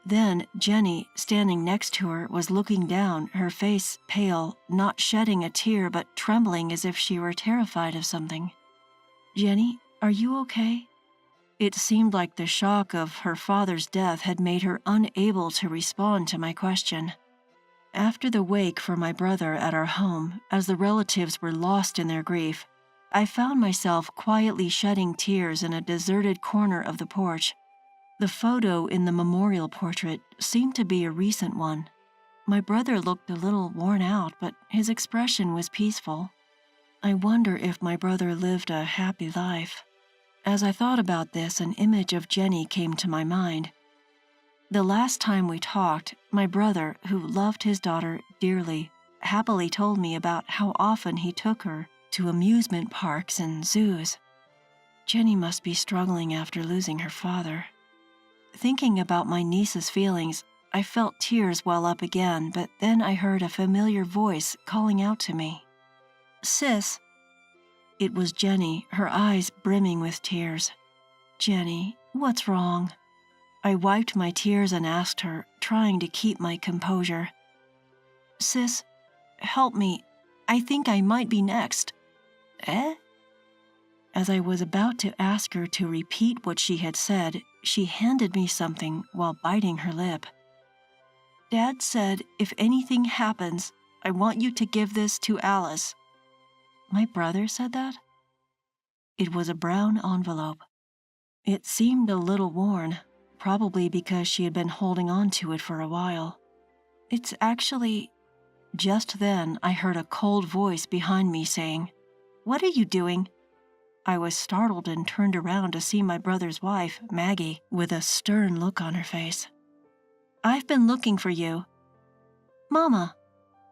Speaker 3: Then Jenny, standing next to her, was looking down, her face pale, not shedding a tear but trembling as if she were terrified of something. "Jenny, are you okay?" It seemed like the shock of her father's death had made her unable to respond to my question. After the wake for my brother at our home, as the relatives were lost in their grief, I found myself quietly shedding tears in a deserted corner of the porch. The photo in the memorial portrait seemed to be a recent one. My brother looked a little worn out, but his expression was peaceful. I wonder if my brother lived a happy life. As I thought about this, an image of Jenny came to my mind. The last time we talked, my brother, who loved his daughter dearly, happily told me about how often he took her to amusement parks and zoos. Jenny must be struggling after losing her father. Thinking about my niece's feelings, I felt tears well up again, but then I heard a familiar voice calling out to me. "Sis." It was Jenny, her eyes brimming with tears. "Jenny, what's wrong?" I wiped my tears and asked her, trying to keep my composure. "Sis, help me. I think I might be next." "Eh?" As I was about to ask her to repeat what she had said, she handed me something while biting her lip. "Dad said if anything happens, I want you to give this to Alice." My brother said that? It was a brown envelope. It seemed a little worn, probably because she had been holding on to it for a while. "It's actually—" Just then, I heard a cold voice behind me saying, "What are you doing?" I was startled and turned around to see my brother's wife, Maggie, with a stern look on her face. "I've been looking for you." "Mama!"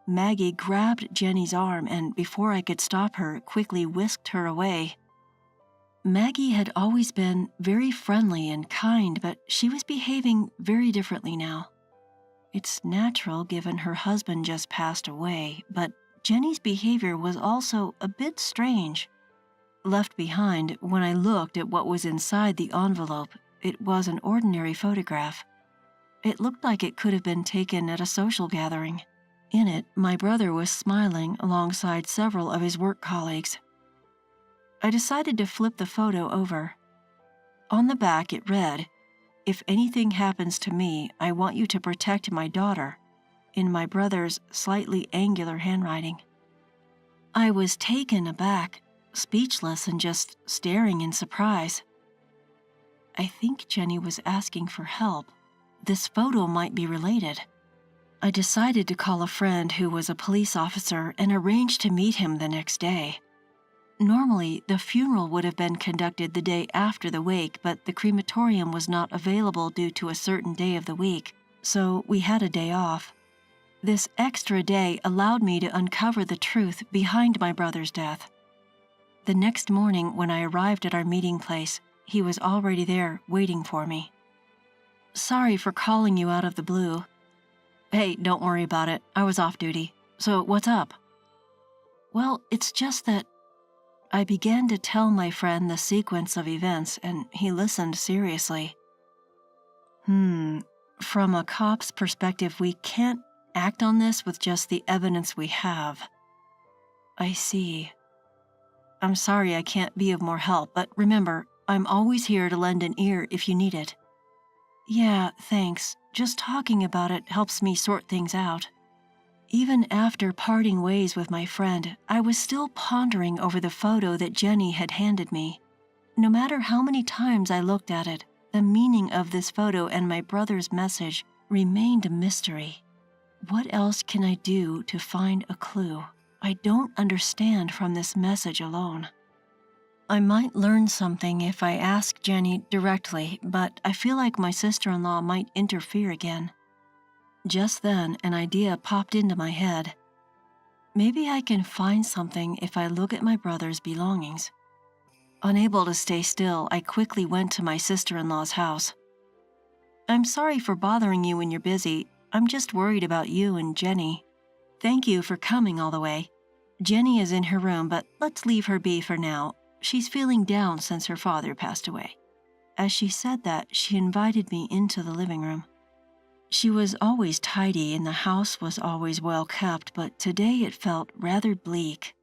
Speaker 3: Maggie grabbed Jenny's arm and, before I could stop her, quickly whisked her away. Maggie had always been very friendly and kind, but she was behaving very differently now. It's natural given her husband just passed away, but Jenny's behavior was also a bit strange. Left behind, when I looked at what was inside the envelope, it was an ordinary photograph. It looked like it could have been taken at a social gathering. In it, my brother was smiling alongside several of his work colleagues. I decided to flip the photo over. On the back it read, "If anything happens to me, I want you to protect my daughter," in my brother's slightly angular handwriting. I was taken aback, speechless and just staring in surprise. I think Jenny was asking for help. This photo might be related. I decided to call a friend who was a police officer and arranged to meet him the next day. Normally, the funeral would have been conducted the day after the wake, but the crematorium was not available due to a certain day of the week, so we had a day off. This extra day allowed me to uncover the truth behind my brother's death. The next morning, when I arrived at our meeting place, he was already there waiting for me. "Sorry for calling you out of the blue." "Hey, don't worry about it. I was off duty. So what's up?" "Well, it's just that—" I began to tell my friend the sequence of events, and he listened seriously. From a cop's perspective, we can't act on this with just the evidence we have." "I see. I'm sorry I can't be of more help, but remember, I'm always here to lend an ear if you need it." "Yeah, thanks. Just talking about it helps me sort things out." Even after parting ways with my friend, I was still pondering over the photo that Jenny had handed me. No matter how many times I looked at it, the meaning of this photo and my brother's message remained a mystery. What else can I do to find a clue I don't understand from this message alone? I might learn something if I ask Jenny directly, but I feel like my sister-in-law might interfere again. Just then, an idea popped into my head. Maybe I can find something if I look at my brother's belongings. Unable to stay still, I quickly went to my sister-in-law's house. "I'm sorry for bothering you when you're busy. I'm just worried about you and Jenny. Thank you for coming all the way. Jenny is in her room, but let's leave her be for now. She's feeling down since her father passed away." As she said that, she invited me into the living room. She was always tidy and the house was always well kept, but today it felt rather bleak.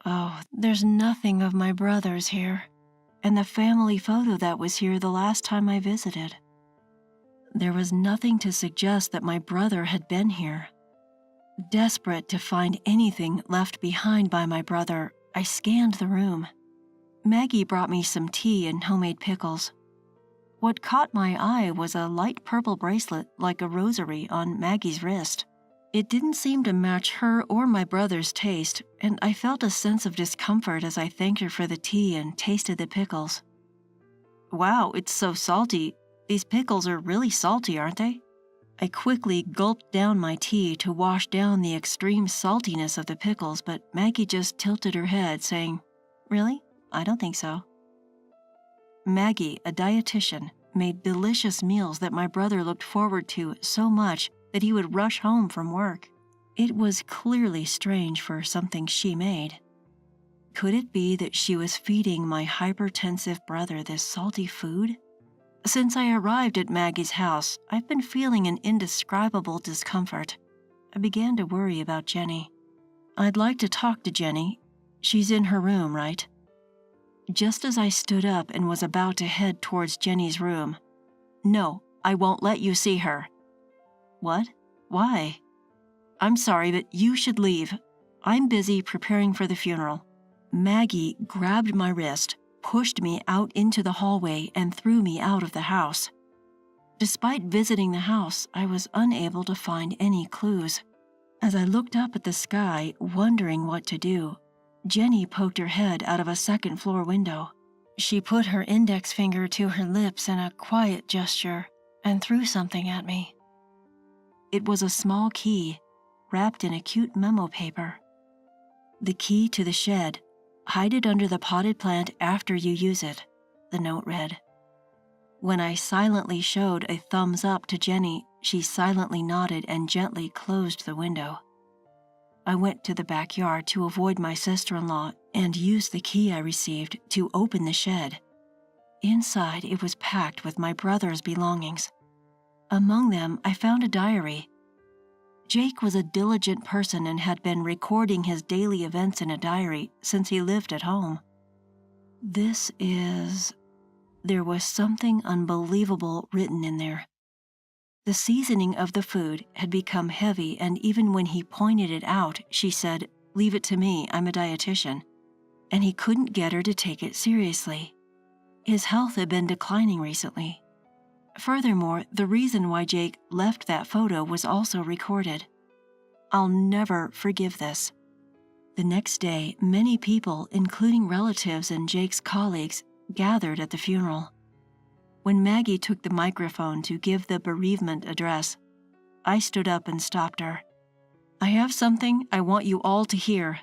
Speaker 3: Oh, there's nothing of my brothers here, and the family photo that was here the last time I visited. There was nothing to suggest that my brother had been here. Desperate to find anything left behind by my brother, I scanned the room. Maggie brought me some tea and homemade pickles. What caught my eye was a light purple bracelet like a rosary on Maggie's wrist. It didn't seem to match her or my brother's taste, and I felt a sense of discomfort as I thanked her for the tea and tasted the pickles. "Wow, it's so salty. These pickles are really salty, aren't they?" I quickly gulped down my tea to wash down the extreme saltiness of the pickles, but Maggie just tilted her head, saying, "Really? I don't think so." Maggie, a dietitian, made delicious meals that my brother looked forward to so much that he would rush home from work. It was clearly strange for something she made. Could it be that she was feeding my hypertensive brother this salty food? Since I arrived at Maggie's house, I've been feeling an indescribable discomfort. I began to worry about Jenny. "I'd like to talk to Jenny. She's in her room, right?" Just as I stood up and was about to head towards Jenny's room, "No, I won't let you see her." "What? Why?" "I'm sorry, but you should leave. I'm busy preparing for the funeral." Maggie grabbed my wrist, pushed me out into the hallway, and threw me out of the house. Despite visiting the house, I was unable to find any clues. As I looked up at the sky, wondering what to do, Jenny poked her head out of a second-floor window. She put her index finger to her lips in a quiet gesture and threw something at me. It was a small key, wrapped in a cute memo paper. "The key to the shed. Hide it under the potted plant after you use it," the note read. When I silently showed a thumbs up to Jenny, she silently nodded and gently closed the window. I went to the backyard to avoid my sister-in-law and used the key I received to open the shed. Inside, it was packed with my brother's belongings. Among them, I found a diary. Jake was a diligent person and had been recording his daily events in a diary since he lived at home. There was something unbelievable written in there. The seasoning of the food had become heavy, and even when he pointed it out, she said, "Leave it to me, I'm a dietitian," and he couldn't get her to take it seriously. His health had been declining recently. Furthermore, the reason why Jake left that photo was also recorded. I'll never forgive this. The next day, many people, including relatives and Jake's colleagues, gathered at the funeral. When Maggie took the microphone to give the bereavement address, I stood up and stopped her. "I have something I want you all to hear."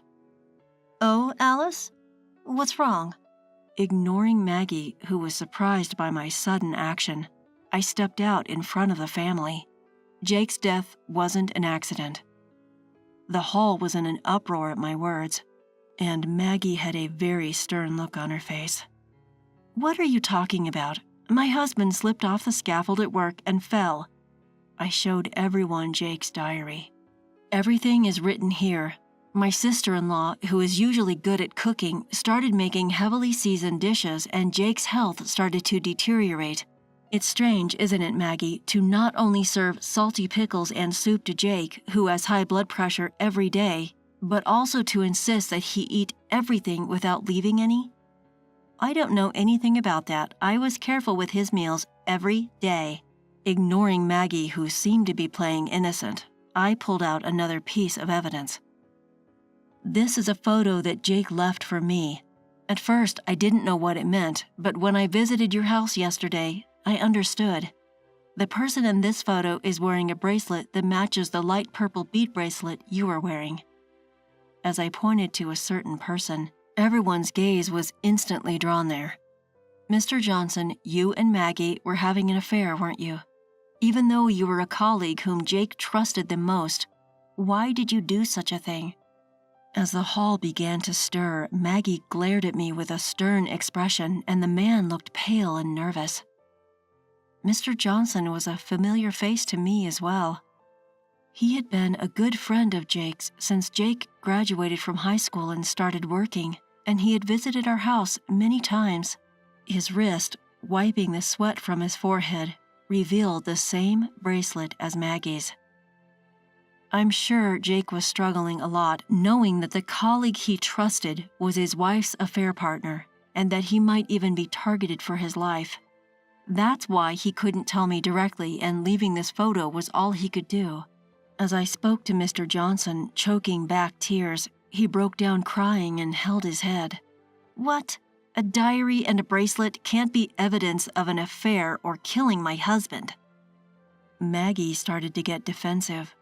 Speaker 3: "Oh, Alice? What's wrong?" Ignoring Maggie, who was surprised by my sudden action, I stepped out in front of the family. Jake's death wasn't an accident. The hall was in an uproar at my words, and Maggie had a very stern look on her face. "What are you talking about? My husband slipped off the scaffold at work and fell." I showed everyone Jake's diary. "Everything is written here. My sister-in-law, who is usually good at cooking, started making heavily seasoned dishes, and Jake's health started to deteriorate. It's strange, isn't it, Maggie, to not only serve salty pickles and soup to Jake, who has high blood pressure every day, but also to insist that he eat everything without leaving any? I don't know anything about that. I was careful with his meals every day." Ignoring Maggie, who seemed to be playing innocent, I pulled out another piece of evidence. "This is a photo that Jake left for me. At first, I didn't know what it meant, but when I visited your house yesterday, I understood. The person in this photo is wearing a bracelet that matches the light purple bead bracelet you are wearing." As I pointed to a certain person, Everyone's gaze was instantly drawn there. Mr. Johnson, you and Maggie were having an affair, weren't you? Even though you were a colleague whom Jake trusted the most, why did you do such a thing? As the hall began to stir, Maggie glared at me with a stern expression, and the man looked pale and nervous. Mr. Johnson was a familiar face to me as well. He had been a good friend of Jake's since Jake graduated from high school and started working, and he had visited our house many times. His wrist, wiping the sweat from his forehead, revealed the same bracelet as Maggie's. I'm sure Jake was struggling a lot, knowing that the colleague he trusted was his wife's affair partner, and that he might even be targeted for his life. That's why he couldn't tell me directly, and leaving this photo was all he could do. As I spoke to Mr. Johnson, choking back tears, he broke down crying and held his head. What? A diary and a bracelet can't be evidence of an affair or killing my husband. Maggie started to get defensive.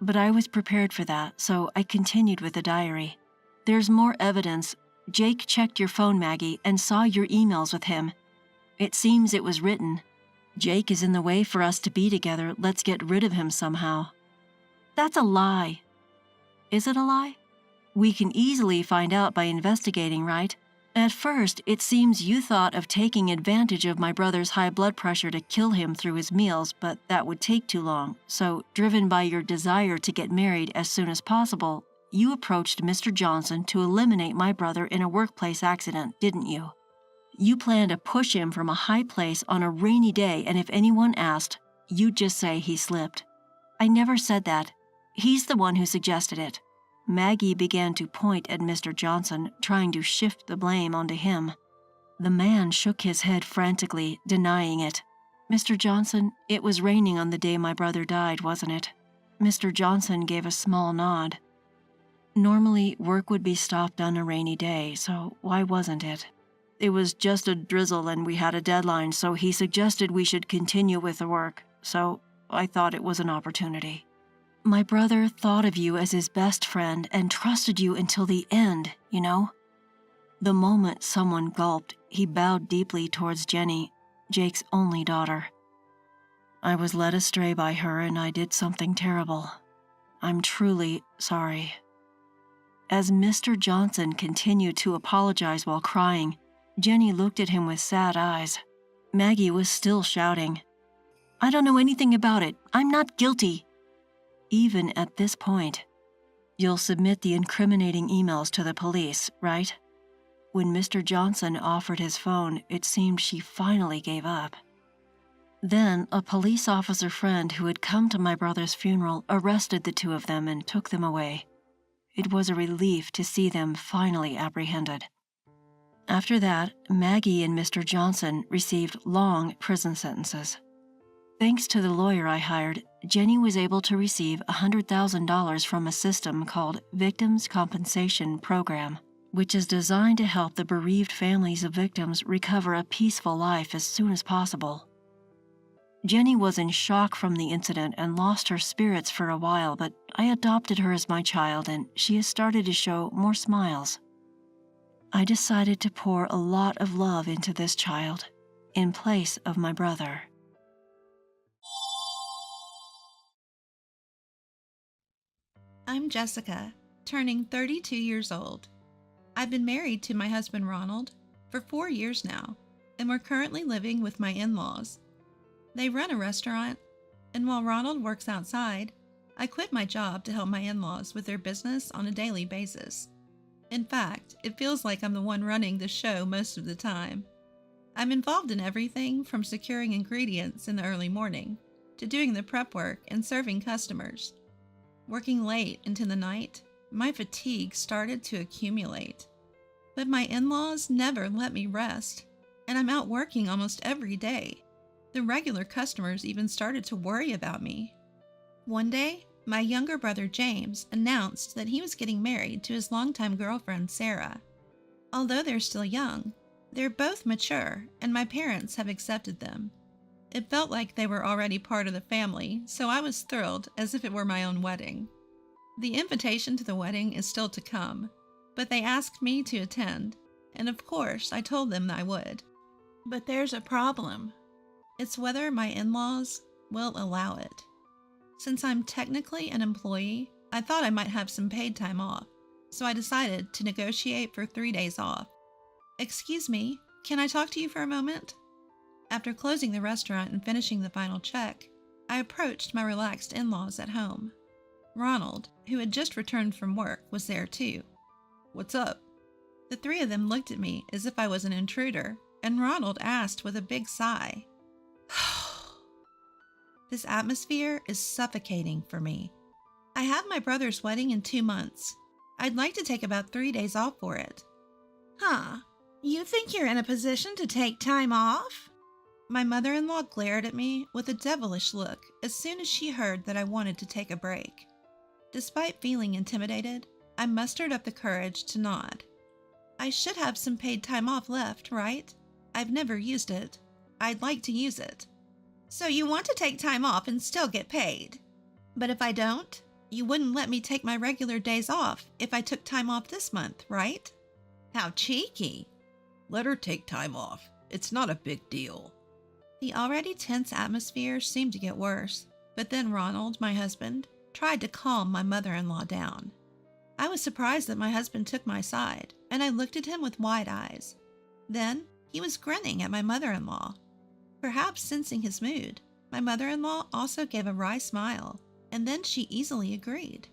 Speaker 3: But I was prepared for that, so I continued with the diary. There's more evidence. Jake checked your phone, Maggie, and saw your emails with him. It seems it was written, "Jake is in the way for us to be together. Let's get rid of him somehow." That's a lie. Is it a lie? We can easily find out by investigating, right? At first, it seems you thought of taking advantage of my brother's high blood pressure to kill him through his meals, but that would take too long. So, driven by your desire to get married as soon as possible, you approached Mr. Johnson to eliminate my brother in a workplace accident, didn't you? You planned to push him from a high place on a rainy day, and if anyone asked, you'd just say he slipped. I never said that. He's the one who suggested it. Maggie began to point at Mr. Johnson, trying to shift the blame onto him. The man shook his head frantically, denying it. Mr. Johnson, it was raining on the day my brother died, wasn't it? Mr. Johnson gave a small nod. Normally, work would be stopped on a rainy day, so why wasn't it? It was just a drizzle and we had a deadline, so he suggested we should continue with the work, so I thought it was an opportunity. My brother thought of you as his best friend and trusted you until the end, you know? The moment someone gulped, he bowed deeply towards Jenny, Jake's only daughter. I was led astray by her and I did something terrible. I'm truly sorry. As Mr. Johnson continued to apologize while crying, Jenny looked at him with sad eyes. Maggie was still shouting, I don't know anything about it. I'm not guilty. Even at this point, you'll submit the incriminating emails to the police, right? When Mr. Johnson offered his phone, it seemed she finally gave up. Then, a police officer friend who had come to my brother's funeral arrested the two of them and took them away. It was a relief to see them finally apprehended. After that, Maggie and Mr. Johnson received long prison sentences. Thanks to the lawyer I hired, Jenny was able to receive $100,000 from a system called Victims' Compensation Program, which is designed to help the bereaved families of victims recover a peaceful life as soon as possible. Jenny was in shock from the incident and lost her spirits for a while, but I adopted her as my child and she has started to show more smiles. I decided to pour a lot of love into this child, in place of my brother.
Speaker 4: I'm Jessica, turning 32 years old. I've been married to my husband Ronald for 4 years now, and we're currently living with my in-laws. They run a restaurant, and while Ronald works outside, I quit my job to help my in-laws with their business on a daily basis. In fact, it feels like I'm the one running the show most of the time. I'm involved in everything from securing ingredients in the early morning to doing the prep work and serving customers. Working late into the night, my fatigue started to accumulate. But my in-laws never let me rest, and I'm out working almost every day. The regular customers even started to worry about me. One day, my younger brother James announced that he was getting married to his longtime girlfriend Sarah. Although they're still young, they're both mature, and my parents have accepted them. It felt like they were already part of the family, so I was thrilled as if it were my own wedding. The invitation to the wedding is still to come, but they asked me to attend, and of course I told them I would. But there's a problem. It's whether my in-laws will allow it. Since I'm technically an employee, I thought I might have some paid time off, so I decided to negotiate for 3 days off. Excuse me, can I talk to you for a moment? After closing the restaurant and finishing the final check, I approached my relaxed in-laws at home. Ronald, who had just returned from work, was there too. "What's up?" The three of them looked at me as if I was an intruder, and Ronald asked with a big sigh, "This atmosphere is suffocating for me. I have my brother's wedding in 2 months. I'd like to take about 3 days off for it." "Huh? You think you're in a position to take time off?" My mother-in-law glared at me with a devilish look as soon as she heard that I wanted to take a break. Despite feeling intimidated, I mustered up the courage to nod. "I should have some paid time off left, right? I've never used it. I'd like to use it." "So you want to take time off and still get paid? But if I don't, you wouldn't let me take my regular days off if I took time off this month, right?" "How cheeky."
Speaker 5: Let her take time off. It's not a big deal.
Speaker 4: The already tense atmosphere seemed to get worse, but then Ronald, my husband, tried to calm my mother-in-law down. I was surprised that my husband took my side, and I looked at him with wide eyes. Then he was grinning at my mother-in-law. Perhaps sensing his mood, my mother-in-law also gave a wry smile, and then she easily agreed.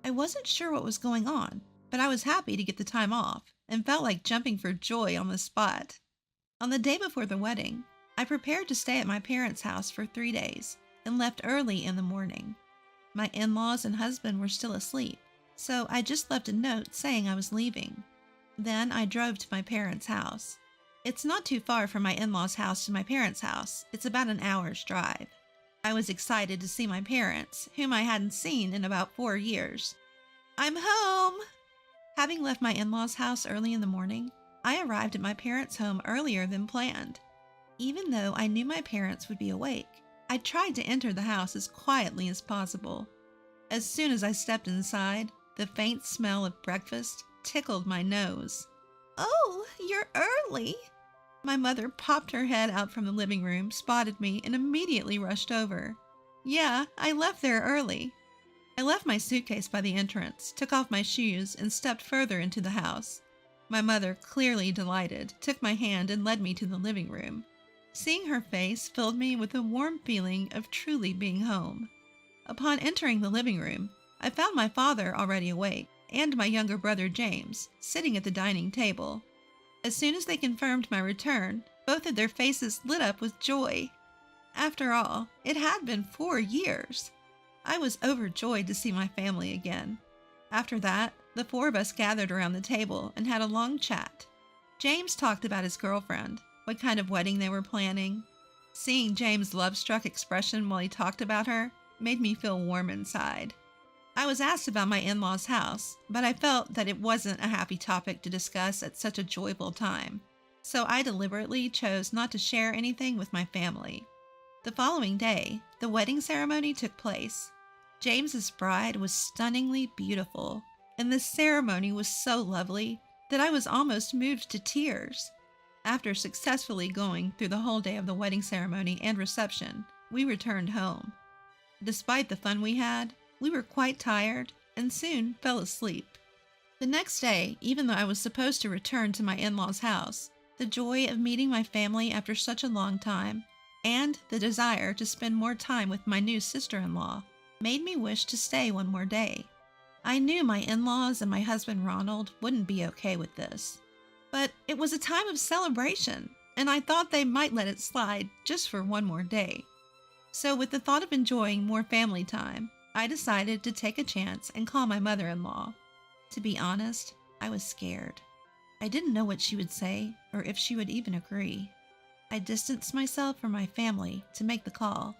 Speaker 4: I wasn't sure what was going on, but I was happy to get the time off and felt like jumping for joy on the spot. On the day before the wedding, I prepared to stay at my parents' house for 3 days and left early in the morning. My in-laws and husband were still asleep, so I just left a note saying I was leaving. Then I drove to my parents' house. It's not too far from my in-laws' house to my parents' house. It's about an hour's drive. I was excited to see my parents, whom I hadn't seen in about 4 years. "I'm home!" Having left my in-laws' house early in the morning, I arrived at my parents' home earlier than planned. Even though I knew my parents would be awake, I tried to enter the house as quietly as possible. As soon as I stepped inside, the faint smell of breakfast tickled my nose. "Oh, you're early!" My mother popped her head out from the living room, spotted me, and immediately rushed over. "Yeah, I left there early." I left my suitcase by the entrance, took off my shoes, and stepped further into the house. My mother, clearly delighted, took my hand and led me to the living room. Seeing her face filled me with a warm feeling of truly being home. Upon entering the living room, I found my father already awake, and my younger brother James, sitting at the dining table. As soon as they confirmed my return, both of their faces lit up with joy. After all, it had been 4 years. I was overjoyed to see my family again. After that, the 4 of us gathered around the table and had a long chat. James talked about his girlfriend, what kind of wedding they were planning. Seeing James' love-struck expression while he talked about her made me feel warm inside. I was asked about my in-laws' house, but I felt that it wasn't a happy topic to discuss at such a joyful time, so I deliberately chose not to share anything with my family. The following day, the wedding ceremony took place. James's bride was stunningly beautiful, and the ceremony was so lovely that I was almost moved to tears. After successfully going through the whole day of the wedding ceremony and reception, we returned home. Despite the fun we had, we were quite tired and soon fell asleep. The next day, even though I was supposed to return to my in-laws' house, the joy of meeting my family after such a long time, and the desire to spend more time with my new sister-in-law, made me wish to stay one more day. I knew my in-laws and my husband Ronald wouldn't be okay with this. But it was a time of celebration, and I thought they might let it slide just for one more day. So with the thought of enjoying more family time, I decided to take a chance and call my mother-in-law. To be honest, I was scared. I didn't know what she would say or if she would even agree. I distanced myself from my family to make the call,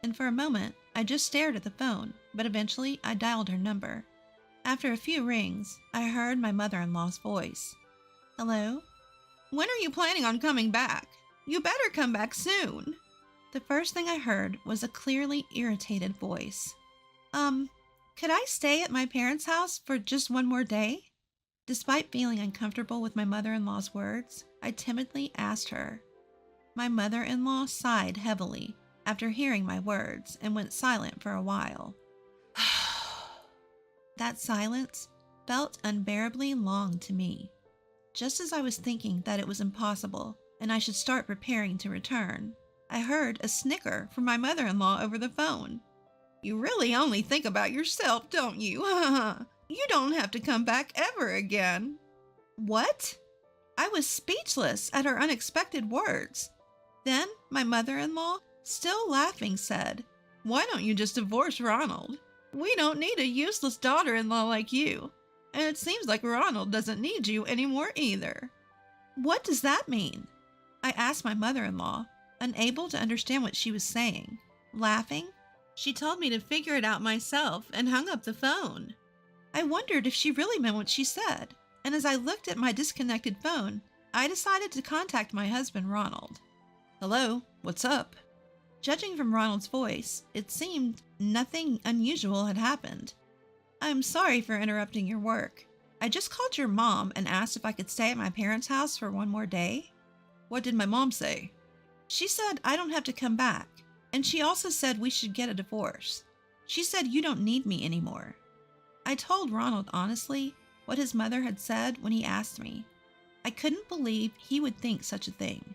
Speaker 4: and for a moment I just stared at the phone, but eventually I dialed her number. After a few rings, I heard my mother-in-law's voice. "Hello? When are you planning on coming back? You better come back soon." The first thing I heard was a clearly irritated voice. Could I stay at my parents' house for just one more day?" Despite feeling uncomfortable with my mother-in-law's words, I timidly asked her. My mother-in-law sighed heavily after hearing my words and went silent for a while. That silence felt unbearably long to me. Just as I was thinking that it was impossible and I should start preparing to return, I heard a snicker from my mother-in-law over the phone. "You really only think about yourself, don't you? You don't have to come back ever again." What? I was speechless at her unexpected words. Then my mother-in-law, still laughing, said, "Why don't you just divorce Ronald? We don't need a useless daughter-in-law like you. And it seems like Ronald doesn't need you anymore either." What does that mean? I asked my mother-in-law, unable to understand what she was saying. Laughing, she told me to figure it out myself and hung up the phone. I wondered if she really meant what she said, and as I looked at my disconnected phone, I decided to contact my husband, Ronald.
Speaker 5: Hello, what's up?
Speaker 4: Judging from Ronald's voice, it seemed nothing unusual had happened. "I'm sorry for interrupting your work. I just called your mom and asked if I could stay at my parents' house for one more day."
Speaker 5: What did my mom say?
Speaker 4: "She said I don't have to come back, and she also said we should get a divorce. She said you don't need me anymore." I told Ronald honestly what his mother had said when he asked me. I couldn't believe he would think such a thing.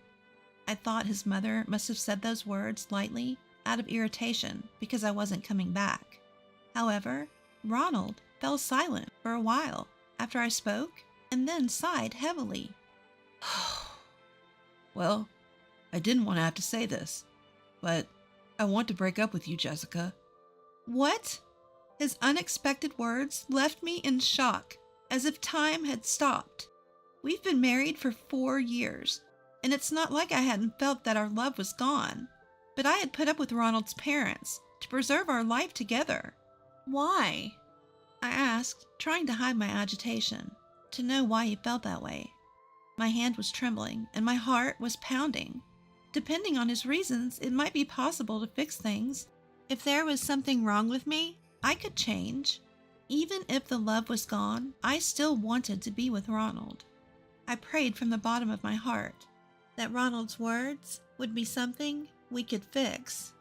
Speaker 4: I thought his mother must have said those words lightly out of irritation because I wasn't coming back. However, Ronald fell silent for a while after I spoke and then sighed heavily.
Speaker 5: Well, I didn't want to have to say this, but I want to break up with you, Jessica.
Speaker 4: What? His unexpected words left me in shock, as if time had stopped. We've been married for 4 years, and it's not like I hadn't felt that our love was gone, but I had put up with Ronald's parents to preserve our life together. Why? I asked, trying to hide my agitation, to know why he felt that way. My hand was trembling, and my heart was pounding. Depending on his reasons, it might be possible to fix things. If there was something wrong with me, I could change. Even if the love was gone, I still wanted to be with Ronald. I prayed from the bottom of my heart that Ronald's words would be something we could fix.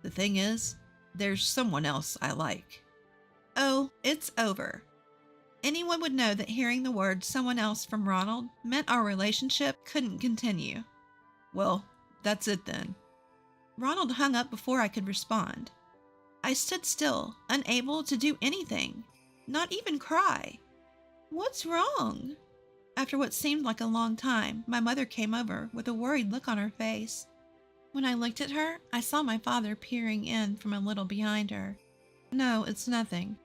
Speaker 5: The thing is, there's someone else I like.
Speaker 4: Oh, it's over. Anyone would know that hearing the word "someone else" from Ronald meant our relationship couldn't continue.
Speaker 5: Well, that's it then.
Speaker 4: Ronald hung up before I could respond. I stood still, unable to do anything, not even cry. What's wrong? After what seemed like a long time, my mother came over with a worried look on her face. When I looked at her, I saw my father peering in from a little behind her. "No, it's nothing.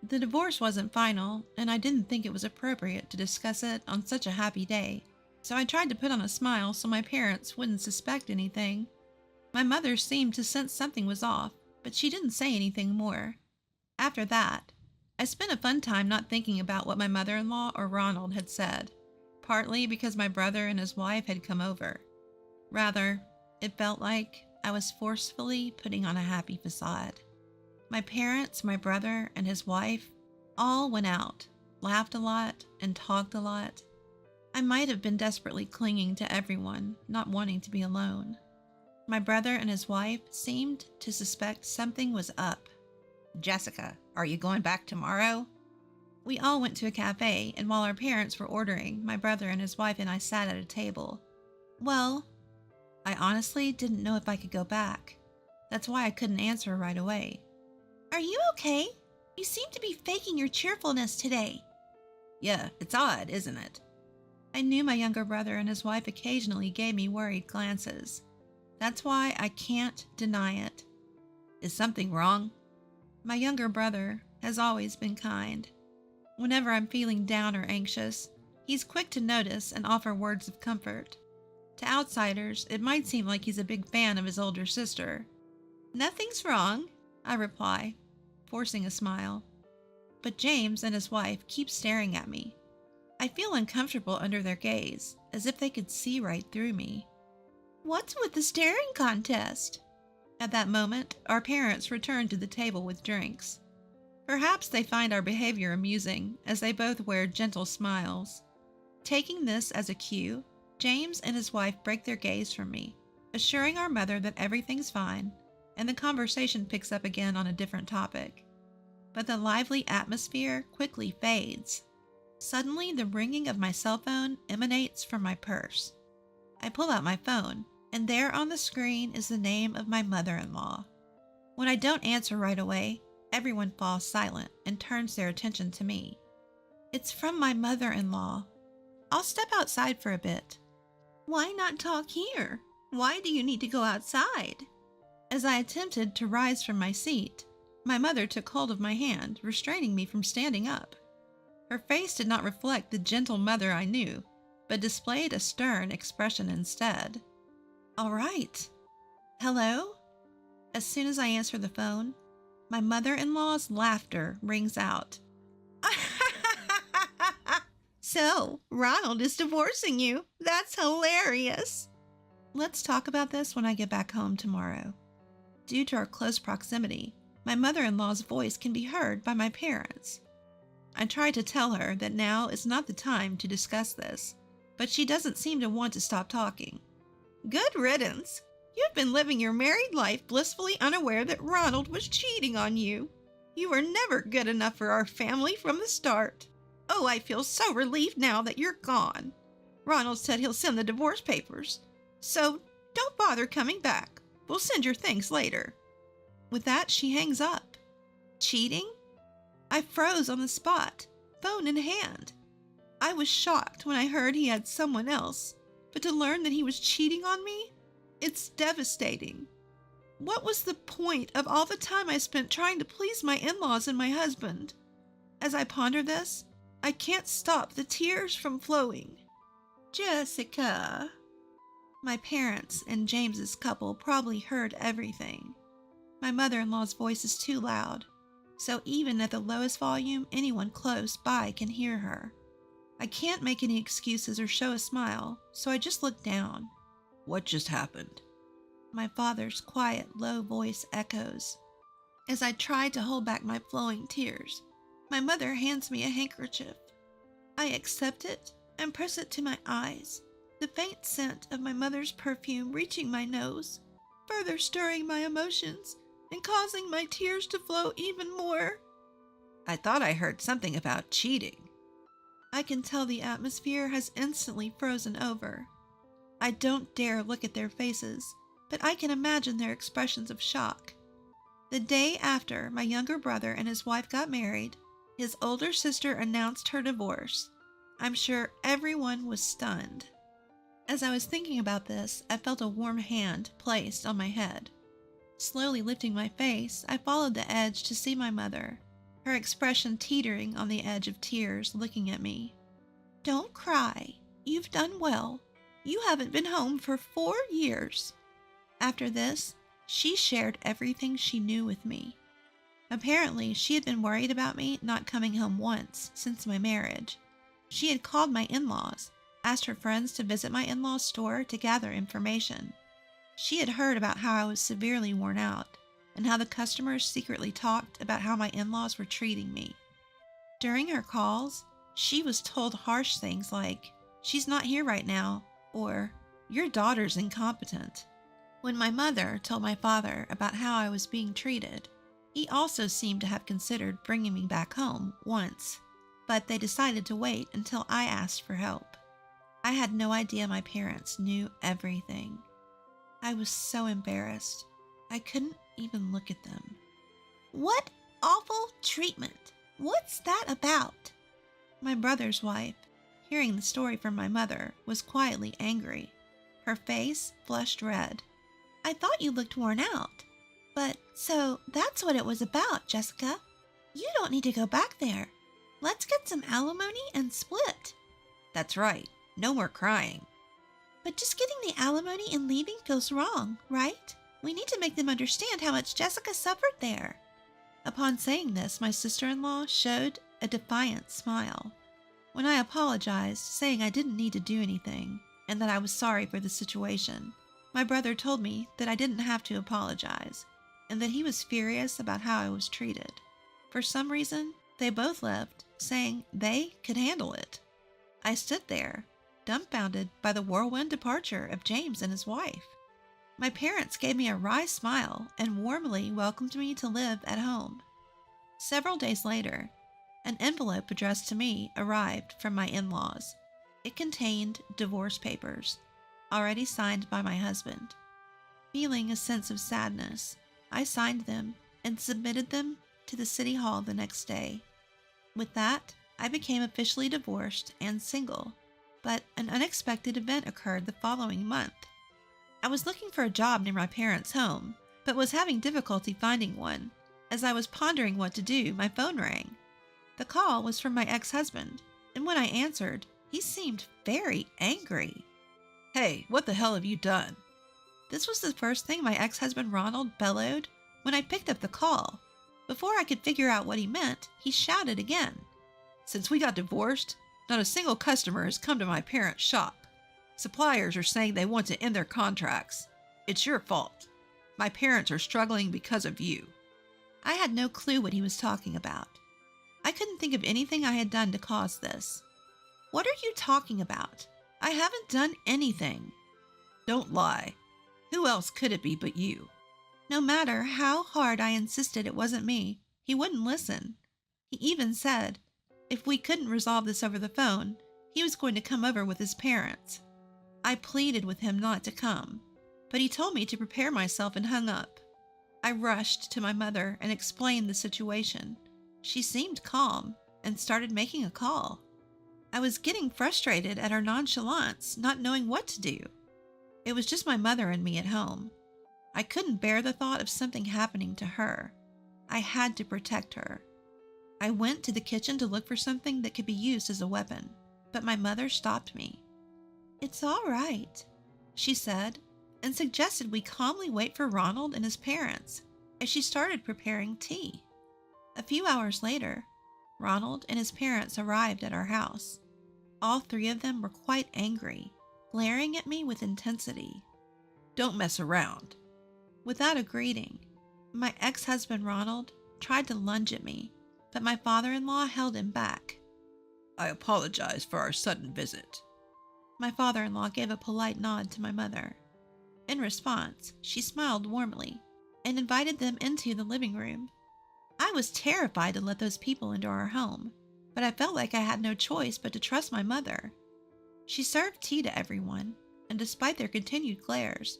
Speaker 4: The divorce wasn't final, and I didn't think it was appropriate to discuss it on such a happy day, so I tried to put on a smile so my parents wouldn't suspect anything." My mother seemed to sense something was off, but she didn't say anything more. After that, I spent a fun time not thinking about what my mother-in-law or Ronald had said, partly because my brother and his wife had come over. Rather, it felt like I was forcefully putting on a happy facade. My parents, my brother, and his wife all went out, laughed a lot, and talked a lot. I might have been desperately clinging to everyone, not wanting to be alone. My brother and his wife seemed to suspect something was up.
Speaker 6: "Jessica, are you going back tomorrow?"
Speaker 4: We all went to a cafe, and while our parents were ordering, my brother and his wife and I sat at a table. Well, I honestly didn't know if I could go back. That's why I couldn't answer right away. "Are you okay? You seem to be faking your cheerfulness today."
Speaker 6: Yeah, it's odd, isn't it?
Speaker 4: I knew my younger brother and his wife occasionally gave me worried glances. That's why I can't deny it.
Speaker 6: Is something wrong?
Speaker 4: My younger brother has always been kind. Whenever I'm feeling down or anxious, he's quick to notice and offer words of comfort. To outsiders, it might seem like he's a big fan of his older sister. "Nothing's wrong," I reply, forcing a smile. But James and his wife keep staring at me. I feel uncomfortable under their gaze, as if they could see right through me. "What's with the staring contest?" At that moment, our parents returned to the table with drinks. Perhaps they find our behavior amusing, as they both wear gentle smiles. Taking this as a cue, James and his wife break their gaze from me, assuring our mother that everything's fine, and the conversation picks up again on a different topic. But the lively atmosphere quickly fades. Suddenly, the ringing of my cell phone emanates from my purse. I pull out my phone, and there on the screen is the name of my mother-in-law. When I don't answer right away, everyone falls silent and turns their attention to me. It's from my mother-in-law. I'll step outside for a bit. Why not talk here? Why do you need to go outside? As I attempted to rise from my seat, my mother took hold of my hand, restraining me from standing up. Her face did not reflect the gentle mother I knew, but displayed a stern expression instead. All right. Hello? As soon as I answer the phone, my mother-in-law's laughter rings out. So, Ronald is divorcing you. That's hilarious. Let's talk about this when I get back home tomorrow. Due to our close proximity, my mother-in-law's voice can be heard by my parents. I try to tell her that now is not the time to discuss this, but she doesn't seem to want to stop talking. Good riddance. You've been living your married life blissfully unaware that Ronald was cheating on you. You were never good enough for our family from the start. Oh, I feel so relieved now that you're gone. Ronald said he'll send the divorce papers. So don't bother coming back. We'll send your things later. With that, she hangs up. Cheating? I froze on the spot, phone in hand. I was shocked when I heard he had someone else, but to learn that he was cheating on me? It's devastating. What was the point of all the time I spent trying to please my in-laws and my husband? As I ponder this, I can't stop the tears from flowing. Jessica. My parents and James's couple probably heard everything. My mother-in-law's voice is too loud, so even at the lowest volume, anyone close by can hear her. I can't make any excuses or show a smile, so I just look down.
Speaker 5: What just happened?
Speaker 4: My father's quiet, low voice echoes. As I try to hold back my flowing tears, my mother hands me a handkerchief. I accept it and press it to my eyes, the faint scent of my mother's perfume reaching my nose, further stirring my emotions and causing my tears to flow even more.
Speaker 5: I thought I heard something about cheating.
Speaker 4: I can tell the atmosphere has instantly frozen over. I don't dare look at their faces, but I can imagine their expressions of shock. The day after my younger brother and his wife got married, his older sister announced her divorce. I'm sure everyone was stunned. As I was thinking about this, I felt a warm hand placed on my head. Slowly lifting my face, I followed the edge to see my mother, her expression teetering on the edge of tears, looking at me. Don't cry. You've done well. You haven't been home for 4 years. After this, she shared everything she knew with me. Apparently, she had been worried about me not coming home once since my marriage. She had called my in-laws, asked her friends to visit my in-laws' store to gather information. She had heard about how I was severely worn out, and how the customers secretly talked about how my in-laws were treating me. During her calls, she was told harsh things like, "She's not here right now," or "Your daughter's incompetent." When my mother told my father about how I was being treated, he also seemed to have considered bringing me back home once, but they decided to wait until I asked for help. I had no idea my parents knew everything. I was so embarrassed. I couldn't even look at them. What awful treatment! What's that about? My brother's wife, hearing the story from my mother, was quietly angry. Her face flushed red. I thought you looked worn out. But, so that's what it was about, Jessica. You don't need to go back there. Let's get some alimony and split.
Speaker 5: That's right. No more crying.
Speaker 4: But just getting the alimony and leaving feels wrong, right? We need to make them understand how much Jessica suffered there. Upon saying this, my sister-in-law showed a defiant smile. When I apologized, saying I didn't need to do anything, and that I was sorry for the situation, my brother told me that I didn't have to apologize, and that he was furious about how I was treated. For some reason, they both left, saying they could handle it. I stood there, dumbfounded by the whirlwind departure of James and his wife. My parents gave me a wry smile and warmly welcomed me to live at home. Several days later, an envelope addressed to me arrived from my in-laws. It contained divorce papers, already signed by my husband. Feeling a sense of sadness, I signed them and submitted them to the city hall the next day. With that, I became officially divorced and single, but an unexpected event occurred the following month. I was looking for a job near my parents' home, but was having difficulty finding one. As I was pondering what to do, my phone rang. The call was from my ex-husband, and when I answered, he seemed very angry.
Speaker 5: Hey, what the hell have you done?
Speaker 4: This was the first thing my ex-husband Ronald bellowed when I picked up the call. Before I could figure out what he meant, he shouted again.
Speaker 5: Since we got divorced, not a single customer has come to my parents' shop. Suppliers are saying they want to end their contracts. It's your fault. My parents are struggling because of you.
Speaker 4: I had no clue what he was talking about. I couldn't think of anything I had done to cause this. What are you talking about? I haven't done anything.
Speaker 5: Don't lie. Who else could it be but you?
Speaker 4: No matter how hard I insisted it wasn't me, he wouldn't listen. He even said, if we couldn't resolve this over the phone, he was going to come over with his parents. I pleaded with him not to come, but he told me to prepare myself and hung up. I rushed to my mother and explained the situation. She seemed calm and started making a call. I was getting frustrated at her nonchalance, not knowing what to do. It was just my mother and me at home. I couldn't bear the thought of something happening to her. I had to protect her. I went to the kitchen to look for something that could be used as a weapon, but my mother stopped me. "It's all right," she said, and suggested we calmly wait for Ronald and his parents as she started preparing tea. A few hours later, Ronald and his parents arrived at our house. All three of them were quite angry, glaring at me with intensity.
Speaker 5: Don't mess around.
Speaker 4: Without a greeting, my ex-husband Ronald tried to lunge at me, but my father-in-law held him back.
Speaker 5: I apologize for our sudden visit.
Speaker 4: My father-in-law gave a polite nod to my mother. In response, she smiled warmly and invited them into the living room. I was terrified to let those people into our home, but I felt like I had no choice but to trust my mother. She served tea to everyone, and despite their continued glares,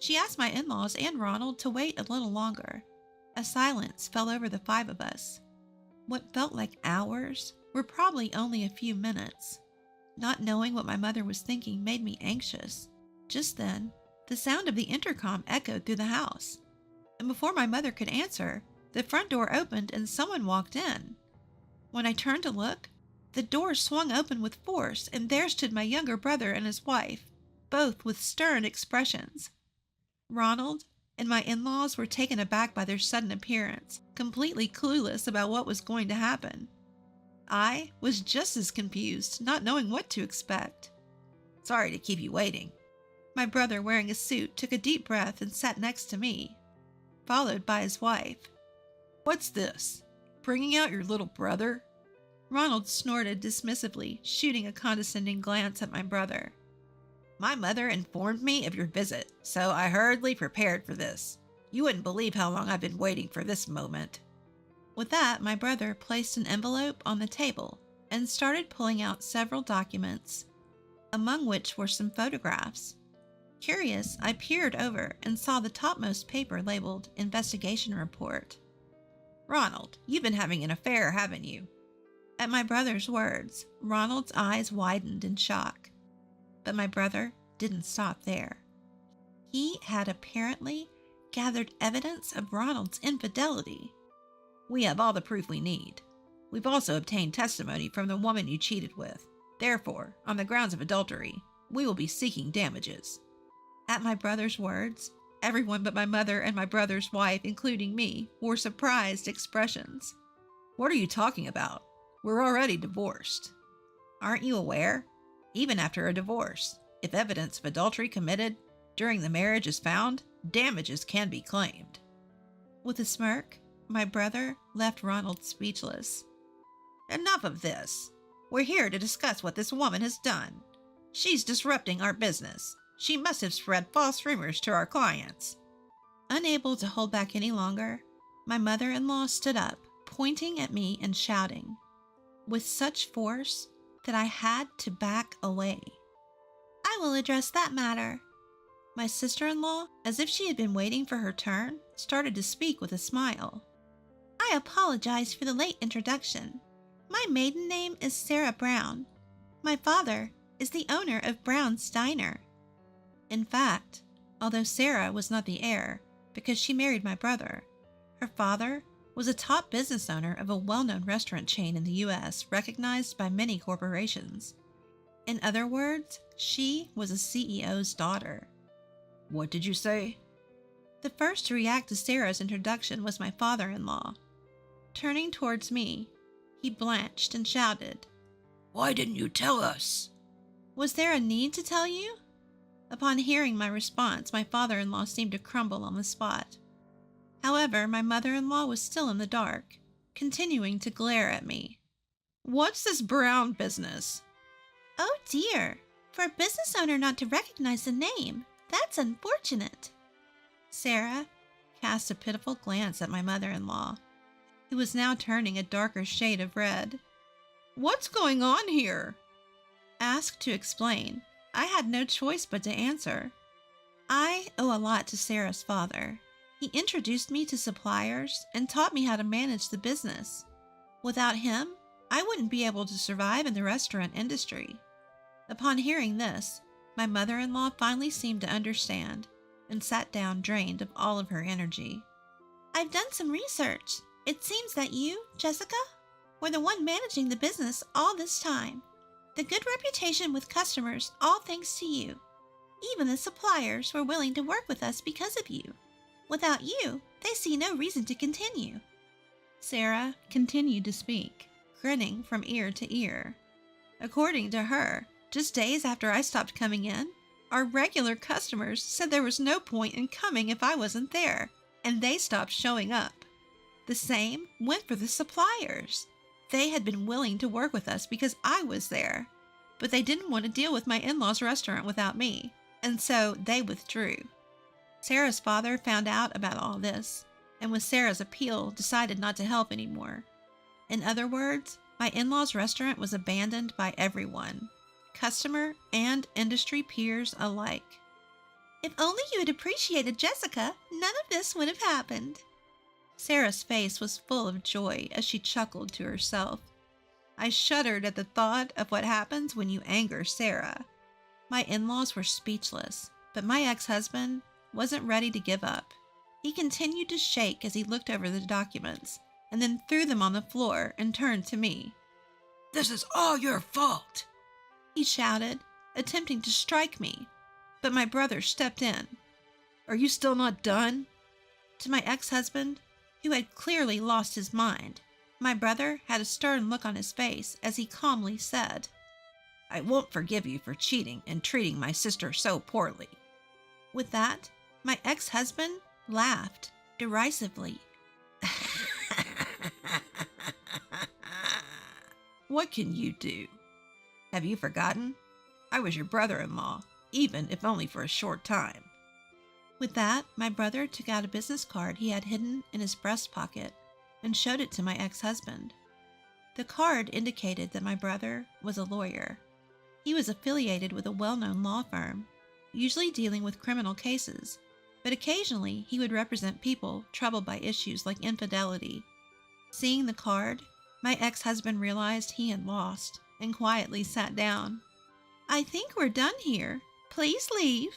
Speaker 4: she asked my in-laws and Ronald to wait a little longer. A silence fell over the five of us. What felt like hours were probably only a few minutes. Not knowing what my mother was thinking made me anxious. Just then, the sound of the intercom echoed through the house, and before my mother could answer, the front door opened and someone walked in. When I turned to look, the door swung open with force, and there stood my younger brother and his wife, both with stern expressions. Ronald and my in-laws were taken aback by their sudden appearance, completely clueless about what was going to happen. I was just as confused, not knowing what to expect.
Speaker 5: Sorry to keep you waiting.
Speaker 4: My brother, wearing a suit, took a deep breath and sat next to me, followed by his wife.
Speaker 5: What's this? Bringing out your little brother?
Speaker 4: Ronald snorted dismissively, shooting a condescending glance at my brother.
Speaker 6: My mother informed me of your visit, so I hurriedly prepared for this. You wouldn't believe how long I've been waiting for this moment.
Speaker 4: With that, my brother placed an envelope on the table and started pulling out several documents, among which were some photographs. Curious, I peered over and saw the topmost paper labeled Investigation Report.
Speaker 6: Ronald, you've been having an affair, haven't you?
Speaker 4: At my brother's words, Ronald's eyes widened in shock. But my brother didn't stop there. He had apparently gathered evidence of Ronald's infidelity.
Speaker 6: We have all the proof we need. We've also obtained testimony from the woman you cheated with. Therefore, on the grounds of adultery, we will be seeking damages.
Speaker 4: At my brother's words, everyone but my mother and my brother's wife, including me, wore surprised expressions.
Speaker 6: What are you talking about? We're already divorced. Aren't you aware? Even after a divorce, if evidence of adultery committed during the marriage is found, damages can be claimed.
Speaker 4: With a smirk, my brother left Ronald speechless.
Speaker 5: Enough of this. We're here to discuss what this woman has done. She's disrupting our business. She must have spread false rumors to our clients.
Speaker 4: Unable to hold back any longer, my mother-in-law stood up, pointing at me and shouting, with such force that I had to back away. I will address that matter. My sister-in-law, as if she had been waiting for her turn, started to speak with a smile. I apologize for the late introduction. My maiden name is Sarah Brown. My father is the owner of Brown's Diner. In fact, although Sarah was not the heir because she married my brother, her father was a top business owner of a well-known restaurant chain in the U.S. recognized by many corporations. In other words, she was a CEO's daughter.
Speaker 5: What did you say?
Speaker 4: The first to react to Sarah's introduction was my father-in-law. Turning towards me, he blanched and shouted,
Speaker 5: Why didn't you tell us?
Speaker 4: Was there a need to tell you? Upon hearing my response, my father-in-law seemed to crumble on the spot. However, my mother-in-law was still in the dark, continuing to glare at me.
Speaker 5: What's this Brown business?
Speaker 4: Oh dear, for a business owner not to recognize the name, that's unfortunate. Sarah cast a pitiful glance at my mother-in-law, who was now turning a darker shade of red.
Speaker 5: What's going on here?
Speaker 4: Asked to explain, I had no choice but to answer. I owe a lot to Sarah's father. He introduced me to suppliers and taught me how to manage the business. Without him, I wouldn't be able to survive in the restaurant industry. Upon hearing this, my mother-in-law finally seemed to understand and sat down drained of all of her energy. I've done some research. It seems that you, Jessica, were the one managing the business all this time. The good reputation with customers, all thanks to you. Even the suppliers were willing to work with us because of you. Without you, they see no reason to continue. Sarah continued to speak, grinning from ear to ear. According to her, just days after I stopped coming in, our regular customers said there was no point in coming if I wasn't there, and they stopped showing up. The same went for the suppliers. They had been willing to work with us because I was there, but they didn't want to deal with my in-laws' restaurant without me, and so they withdrew. Sarah's father found out about all this, and with Sarah's appeal, decided not to help anymore. In other words, my in-laws' restaurant was abandoned by everyone, customer and industry peers alike. If only you had appreciated Jessica, none of this would have happened. Sarah's face was full of joy as she chuckled to herself. I shuddered at the thought of what happens when you anger Sarah. My in-laws were speechless, but my ex-husband wasn't ready to give up. He continued to shake as he looked over the documents, and then threw them on the floor and turned to me.
Speaker 5: This is all your fault,
Speaker 4: he shouted, attempting to strike me, but my brother stepped in.
Speaker 5: Are you still not done?
Speaker 4: To my ex-husband, who had clearly lost his mind, my brother had a stern look on his face as he calmly said,
Speaker 5: I won't forgive you for cheating and treating my sister so poorly.
Speaker 4: With that, my ex-husband laughed derisively.
Speaker 5: What can you do? Have you forgotten? I was your brother-in-law, even if only for a short time.
Speaker 4: With that, my brother took out a business card he had hidden in his breast pocket and showed it to my ex-husband. The card indicated that my brother was a lawyer. He was affiliated with a well-known law firm, usually dealing with criminal cases, but occasionally he would represent people troubled by issues like infidelity. Seeing the card, my ex-husband realized he had lost and quietly sat down. I think we're done here. Please leave.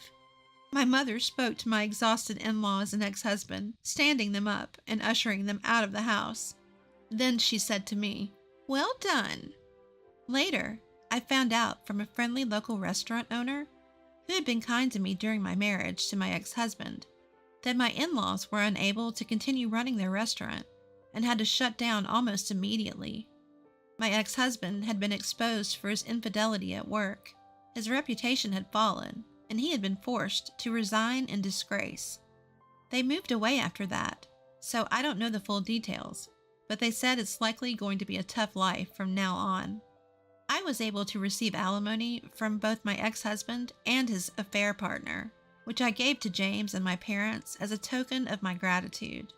Speaker 4: My mother spoke to my exhausted in-laws and ex-husband, standing them up and ushering them out of the house. Then she said to me, Well done. Later, I found out from a friendly local restaurant owner, who had been kind to me during my marriage to my ex-husband, that my in-laws were unable to continue running their restaurant and had to shut down almost immediately. My ex-husband had been exposed for his infidelity at work. His reputation had fallen, and he had been forced to resign in disgrace. They moved away after that, so I don't know the full details, but they said it's likely going to be a tough life from now on. I was able to receive alimony from both my ex-husband and his affair partner, which I gave to James and my parents as a token of my gratitude.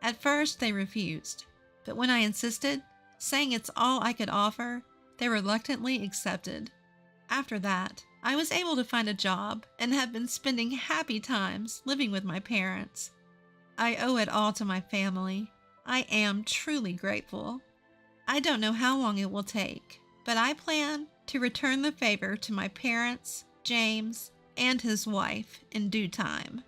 Speaker 4: At first, they refused, but when I insisted, saying it's all I could offer, they reluctantly accepted. After that, I was able to find a job and have been spending happy times living with my parents. I owe it all to my family. I am truly grateful. I don't know how long it will take, but I plan to return the favor to my parents, James, and his wife in due time.